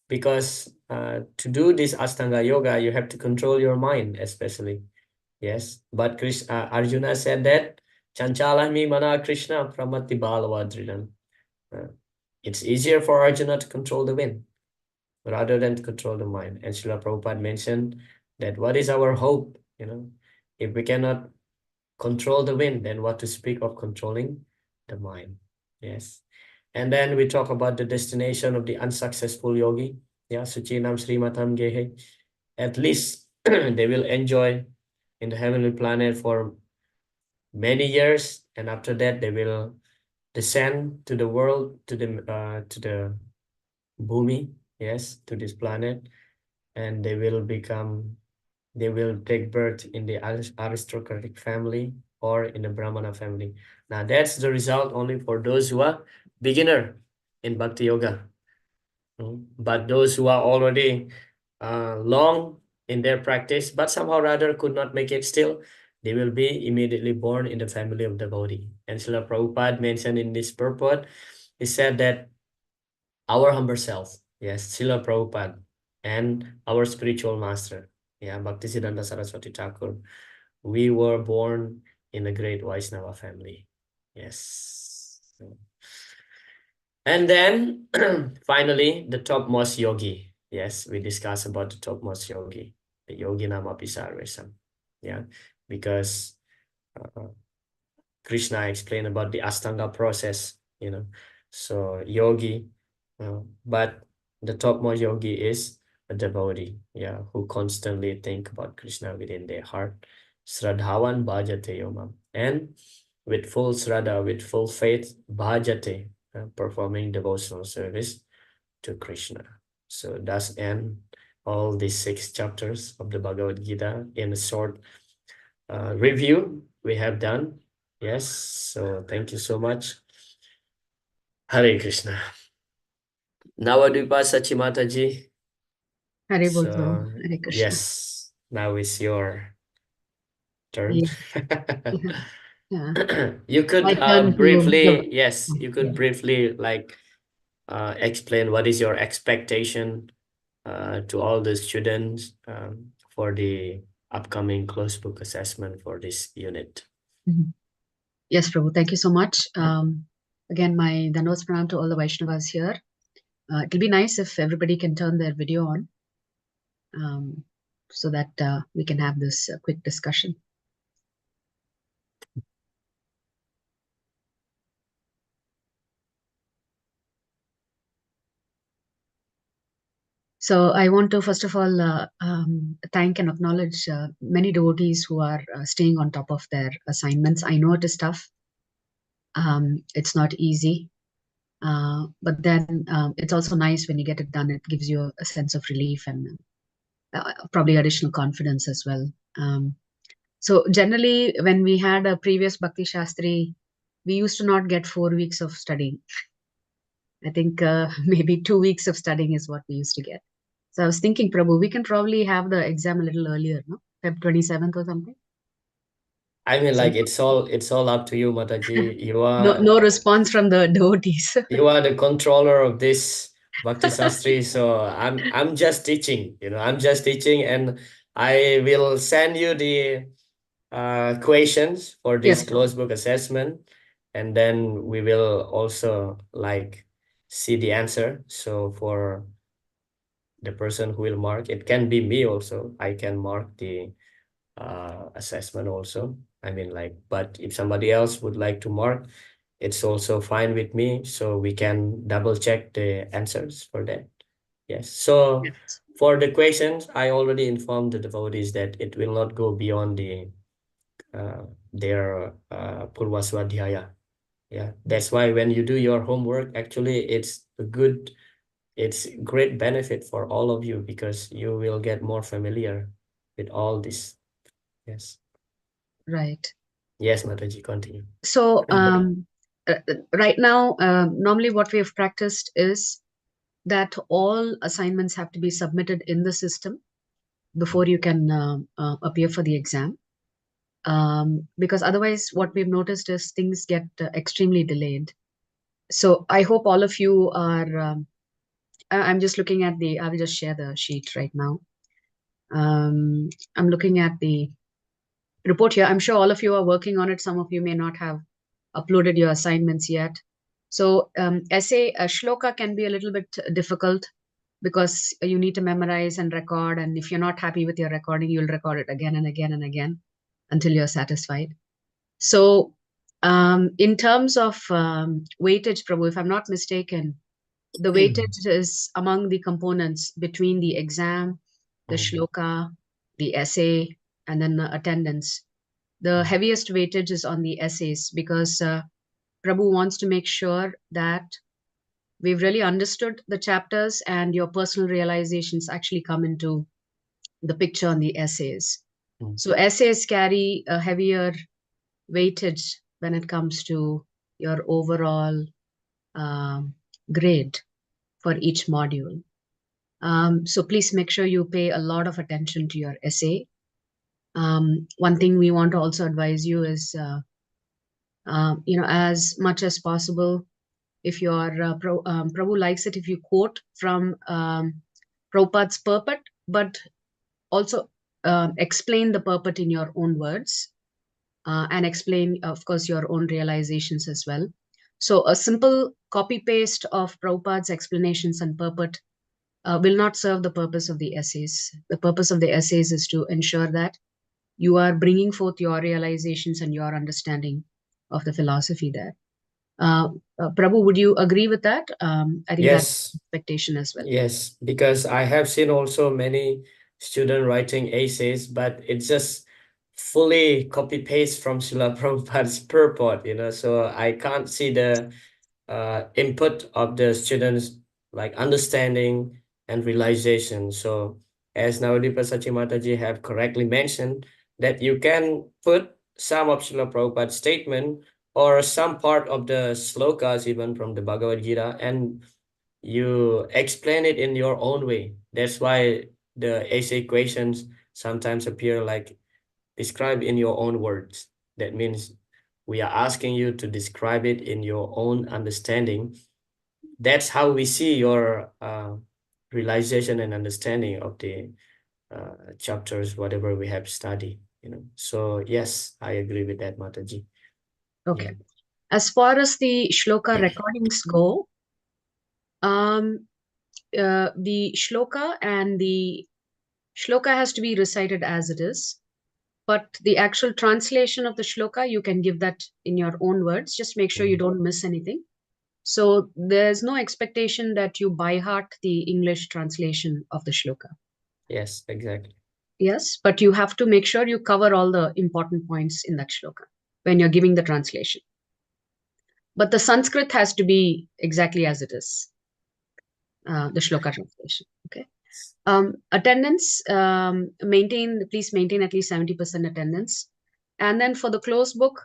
because to do this Astanga Yoga, you have to control your mind, especially. Yes, but Arjuna said that, Chanchalami mana Krishna pramati balavadridan. It's easier for Arjuna to control the wind rather than to control the mind. And Srila Prabhupada mentioned that what is our hope? If we cannot control the wind, then what to speak of controlling the mind? Yes. And then we talk about the destination of the unsuccessful yogi. Yeah, Suchinam Srimatam Gehe. At least they will enjoy in the heavenly planet for many years, and after that they will descend to the world, to the Bhumi, yes, to this planet, and they will take birth in the aristocratic family or in the Brahmana family. Now that's the result only for those who are beginner in Bhakti Yoga. But those who are already long in their practice, but somehow rather could not make it still, they will be immediately born in the family of devotee. And Srila Prabhupada mentioned in this purport, he said that our humble self, yes, Srila Prabhupada, and our spiritual master, yeah, Bhaktisiddhanta Saraswati Thakur, we were born in a great Vaishnava family. Yes. And then finally, the topmost yogi. Yes, we discussed about the topmost yogi, the yogi nama pisarvesam. Yeah, because Krishna explained about the Ashtanga process, you know. So yogi, but the topmost yogi is a devotee, yeah, who constantly think about Krishna within their heart. Sradhavan bhajate yomam. And with full sraddha, with full faith, bhajate, performing devotional service to Krishna. So that's end all these 6 chapters of the Bhagavad Gita in a short review we have done. Yes, so thank you so much. Hare Krishna. Navadvipa Sachimataji. Hare Bol So, Prabhu. Hare Krishna. yes, now is your turn. Yeah. You could My turn briefly, to yes, you could briefly like explain what is your expectation to all the students for the upcoming closed book assessment for this unit. Yes, Prabhu. Thank you so much. Again, my Dhanos Pranam to all the Vaishnavas here. It'll be nice if everybody can turn their video on so that we can have this quick discussion. So I want to first of all thank and acknowledge many devotees who are staying on top of their assignments. I know it is tough. It's not easy. But then it's also nice when you get it done. It gives you a sense of relief and probably additional confidence as well. So generally, when we had a previous Bhakti Sastri, we used to not get 4 weeks of studying. I think maybe 2 weeks of studying is what we used to get. So I was thinking, Prabhu, we can probably have the exam a little earlier, no? Feb 27th or something. I mean, like it's all up to you, Mataji. You are no response from the devotees. You are the controller of this Bhakti Sastri, so I'm just teaching. I'm just teaching, and I will send you the questions for this Yes, closed book assessment, and then we will also like see the answer. So for the person who will mark, it can be me also. I can mark the assessment also. I mean, like, but if somebody else would like to mark, it's also fine with me. So we can double check the answers for that. Yes. So for the questions, I already informed the devotees that it will not go beyond their Purva Swadhyaya. Yeah. That's why when you do your homework, actually it's great benefit for all of you because you will get more familiar with all this. Yes. Right. Yes, Mataji, continue. So right now, normally what we have practiced is that all assignments have to be submitted in the system before you can appear for the exam. Because otherwise what we've noticed is things get extremely delayed. So I hope all of you are, I'm just looking at I will just share the sheet right now. I'm looking at the report here. I'm sure all of you are working on it. Some of you may not have uploaded your assignments yet. So essay shloka can be a little bit difficult because you need to memorize and record. And if you're not happy with your recording, you'll record it again and again and again until you're satisfied. So in terms of weightage, Prabhu, if I'm not mistaken, the weightage is among the components between the exam, the shloka, the essay, and then the attendance. The heaviest weightage is on the essays because Prabhu wants to make sure that we've really understood the chapters and your personal realizations actually come into the picture on the essays. So essays carry a heavier weightage when it comes to your overall grade for each module. So please make sure you pay a lot of attention to your essay. One thing we want to also advise you is, as much as possible, if your Prabhu likes it, if you quote from Prabhupada's purport, but also explain the purport in your own words, and explain, of course, your own realizations as well. So a simple copy-paste of Prabhupada's explanations and purport will not serve the purpose of the essays. The purpose of the essays is to ensure that you are bringing forth your realizations and your understanding of the philosophy there. Prabhu, would you agree with that? I think that's Yes, expectation as well. yes, because I have seen also many student writing essays, but it's just fully copy paste from Srila Prabhupada's purport, so I can't see the input of the students, like understanding and realization. So as Navadipa Sachi Mataji have correctly mentioned, that you can put some of Srila Prabhupada's statement or some part of the slokas even from the Bhagavad Gita, and you explain it in your own way. That's why the essay questions sometimes appear like describe in your own words. That means we are asking you to describe it in your own understanding. That's how we see your realization and understanding of the chapters, whatever we have studied. So yes, I agree with that, Mataji. Okay. Yeah. As far as the shloka recordings go, the shloka has to be recited as it is, but the actual translation of the shloka, you can give that in your own words. Just make sure you don't miss anything. So there's no expectation that you by heart the English translation of the shloka. Yes, exactly. Yes, but you have to make sure you cover all the important points in that shloka when you're giving the translation. But the Sanskrit has to be exactly as it is, the shloka translation. Okay. Attendance, please maintain at least 70% attendance. And then for the closed book,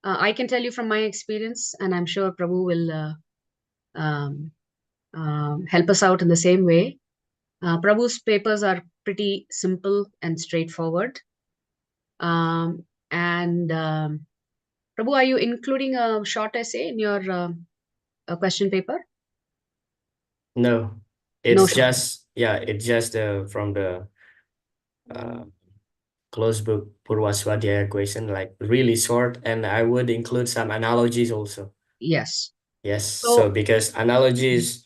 I can tell you from my experience, and I'm sure Prabhu will help us out in the same way. Prabhu's papers are pretty simple and straightforward. And Prabhu, are you including a short essay in your question paper? No, No it's short. it's just from the closed book Purva Swadhyaya question, like really short, and I would include some analogies also. Yes. Yes, so because analogies,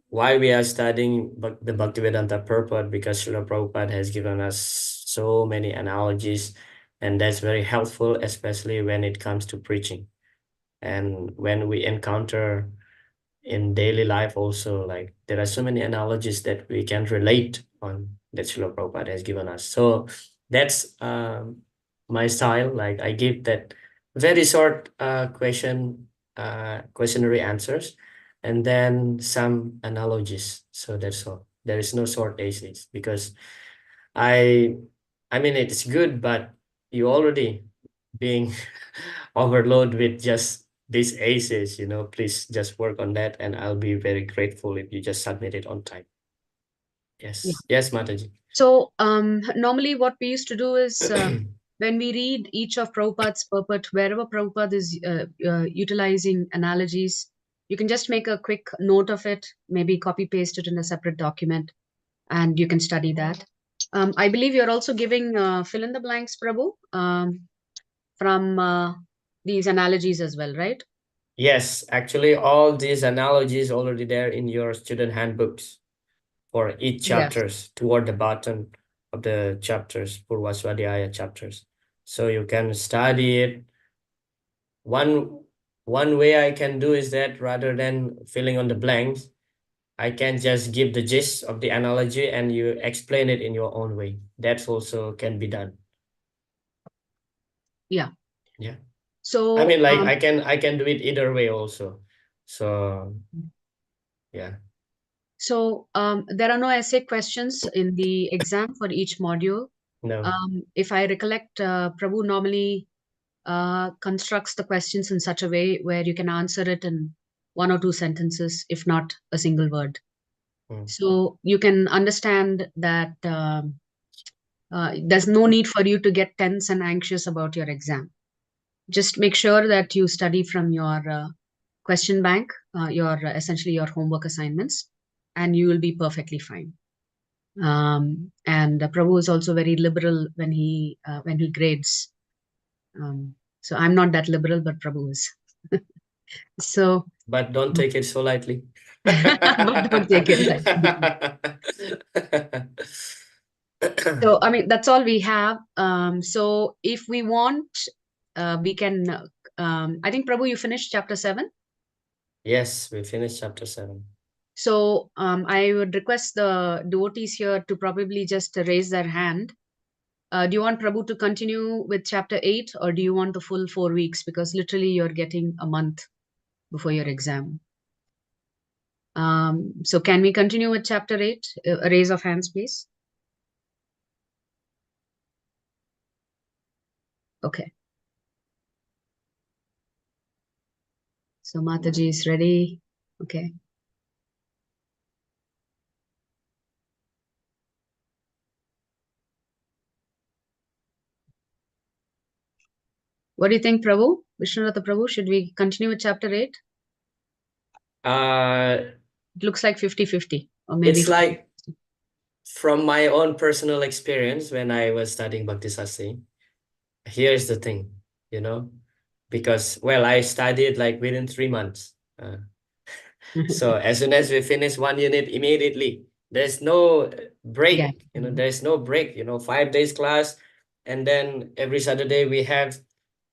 why we are studying the Bhaktivedanta purport, because Srila Prabhupada has given us so many analogies, and that's very helpful, especially when it comes to preaching. And when we encounter in daily life also, like there are so many analogies that we can relate on that Srila Prabhupada has given us. So that's my style. Like I give that very short questionnaire answers, and then some analogies. So that's all. There is no short essays, because I mean it's good, but you already being overloaded with just these aces, please just work on that, and I'll be very grateful if you just submit it on time. Yes. Yeah. Yes, Mataji. So normally what we used to do is when we read each of Prabhupada's purport, wherever Prabhupada is utilizing analogies, you can just make a quick note of it, maybe copy paste it in a separate document, and you can study that. I believe you're also giving fill in the blanks, Prabhu, from these analogies as well, right? Yes, actually all these analogies already there in your student handbooks for each chapters, toward the bottom of the chapters, Purva Swadhyaya chapters. So you can study it. One way I can do is that rather than filling on the blanks, I can just give the gist of the analogy and you explain it in your own way. That also can be done. Yeah. Yeah. So I mean, like I can do it either way also. So yeah. So there are no essay questions in the exam for each module. No. If I recollect, Prabhu normally constructs the questions in such a way where you can answer it in 1 or 2 sentences, if not a single word. So you can understand that there's no need for you to get tense and anxious about your exam. Just make sure that you study from your question bank, essentially your homework assignments, and you will be perfectly fine. And Prabhu is also very liberal when he grades. So I'm not that liberal, but Prabhu is. So, but don't take it so lightly. but don't take it lightly. So I mean that's all we have. So if we want, we can. I think Prabhu, you finished chapter 7. Yes, we finished chapter 7. So I would request the devotees here to probably just raise their hand. Do you want Prabhu to continue with chapter 8, or do you want the full 4 weeks? Because literally you're getting a month before your exam. So can we continue with chapter 8? A raise of hands, please. Okay. So Mataji is ready. Okay. What do you think, Prabhu? Vishnuratha Prabhu, should we continue with chapter 8? It looks like 50-50, or maybe It's like, from my own personal experience when I was studying Bhakti Sastri, here's the thing, because, well, I studied like within 3 months. So as soon as we finish one unit, immediately, there's no break, Yeah. There's no break, 5 days class. And then every Saturday we have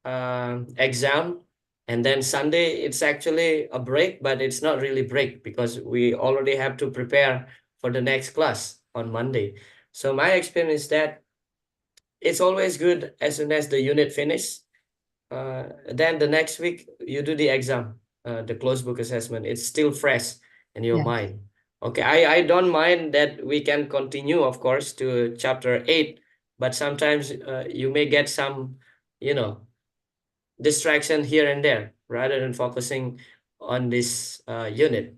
exam. And then Sunday, it's actually a break, but it's not really break because we already have to prepare for the next class on Monday. So my experience is that it's always good as soon as the unit finish. Then the next week you do the exam, the closed book assessment. It's still fresh in your mind. Okay, I don't mind that we can continue, of course, to chapter 8, but sometimes you may get some, distraction here and there rather than focusing on this unit,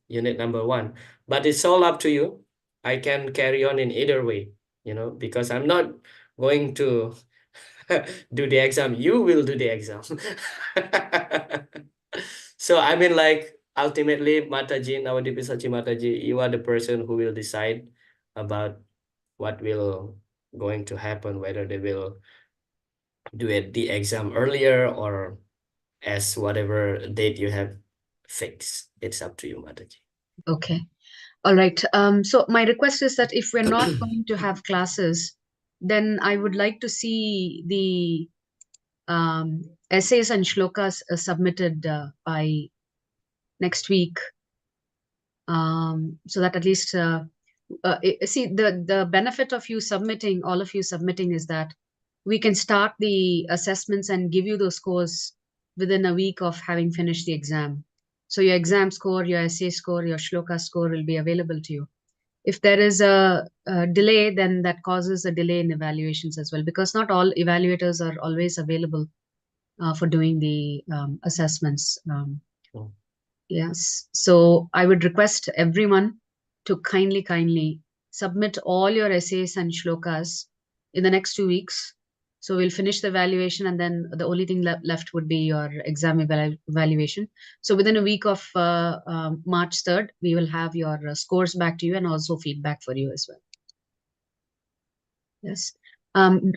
unit number 1. But it's all up to you. I can carry on in either way, because I'm not going to do the exam. You will do the exam. So I mean, like, ultimately, Mataji, Navadip Sachi Mataji, you are the person who will decide about what will going to happen, whether they will do the exam earlier or as whatever date you have fixed. It's up to you, Mataji. Okay. All right. So my request is that if we're not going to have classes, then I would like to see the essays and shlokas submitted by next week, so that at least see the benefit of all of you submitting is that we can start the assessments and give you those scores within a week of having finished the exam. So your exam score, your essay score, your shloka score will be available to you. If there is a delay, then that causes a delay in evaluations as well, because not all evaluators are always available for doing the assessments. Yes. So I would request everyone to kindly submit all your essays and shlokas in the next 2 weeks. So we'll finish the evaluation, and then the only thing left would be your exam evaluation. So within a week of March 3rd, we will have your scores back to you and also feedback for you as well. Yes.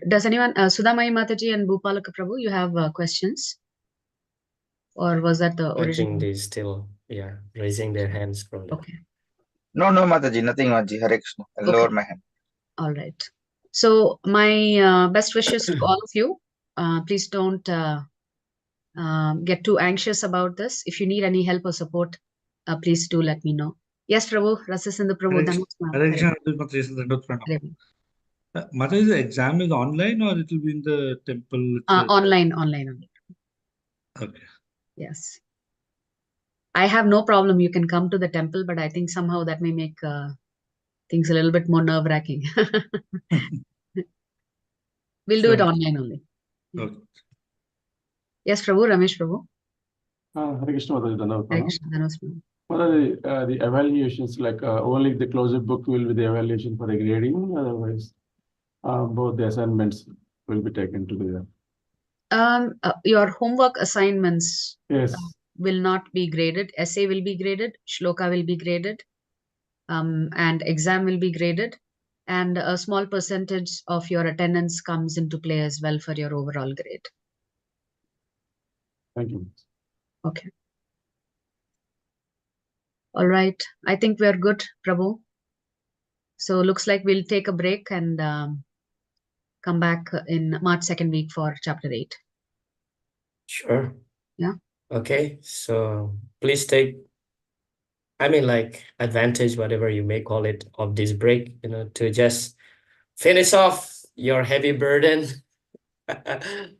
Does anyone, Sudhamai Mataji and Bhupalaka Prabhu, you have questions? Or was that the original? I think they still, raising their hands from there. Okay. No, Mataji, nothing, Mataji. Hare Krishna. I'll lower my hand. All right. So my best wishes to all of you. Please don't get too anxious about this. If you need any help or support, please do let me know. Yes, Prabhu. Rasasindhu Prabhu. Hare Krishna. Mataji's exam is online or it will be in the temple? Online. Okay. Yes. I have no problem. You can come to the temple, but I think somehow that may make things a little bit more nerve-wracking. We'll do it online only. Okay. Yes, Prabhu. Ramesh Prabhu. Hare Krishna, Mataji. Hare Krishna, Prabhu. What are the evaluations? Like only the closed book will be the evaluation for the grading. Otherwise, both the assignments will be taken together. Your homework assignments. Yes. will not be graded. Essay will be graded, shloka will be graded, and exam will be graded. And a small percentage of your attendance comes into play as well for your overall grade. Thank you. Okay. All right. I think we're good, Prabhu. So looks like we'll take a break and come back in March 2nd week for chapter 8. Sure. Yeah. Okay. So please take, advantage, whatever you may call it, of this break, to just finish off your heavy burden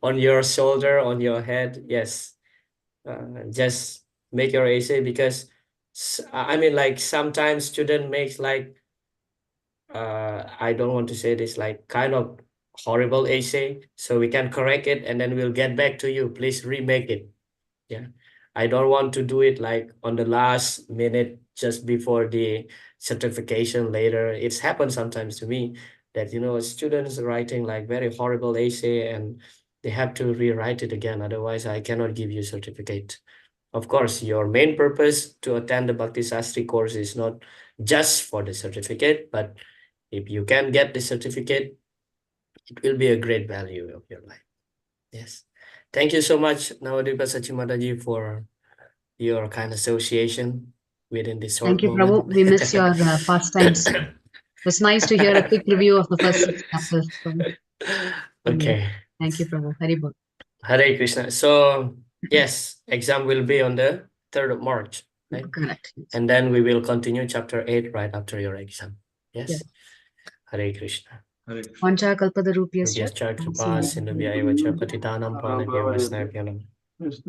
on your shoulder, on your head. Yes. Just make your essay, because sometimes student makes I don't want to say this, kind of horrible essay, so we can correct it and then we'll get back to you. Please remake it. Yeah. I don't want to do it on the last minute, just before the certification later. It's happened sometimes to me that, students writing very horrible essay and they have to rewrite it again. Otherwise, I cannot give you certificate. Of course, your main purpose to attend the Bhakti Sastri course is not just for the certificate, but if you can get the certificate, it will be a great value of your life. Yes. Thank you so much, Navadipa Sachimataji, for your kind association within this short Thank you, moment. Prabhu. We miss your pastimes. It was nice to hear a quick review of the first 6 chapters. Okay. Thank you, Prabhu. Haribol. Hare Krishna. So, yes, exam will be on the 3rd of March, right? Correct. And then we will continue chapter 8 right after your exam. Yes. Yes. Hare Krishna. Vancha kalpadarupyascha. Rubhyascha kripa sindhubhya eva cha patitanam pavanebhyo vaishnavibhyo namo. Yes.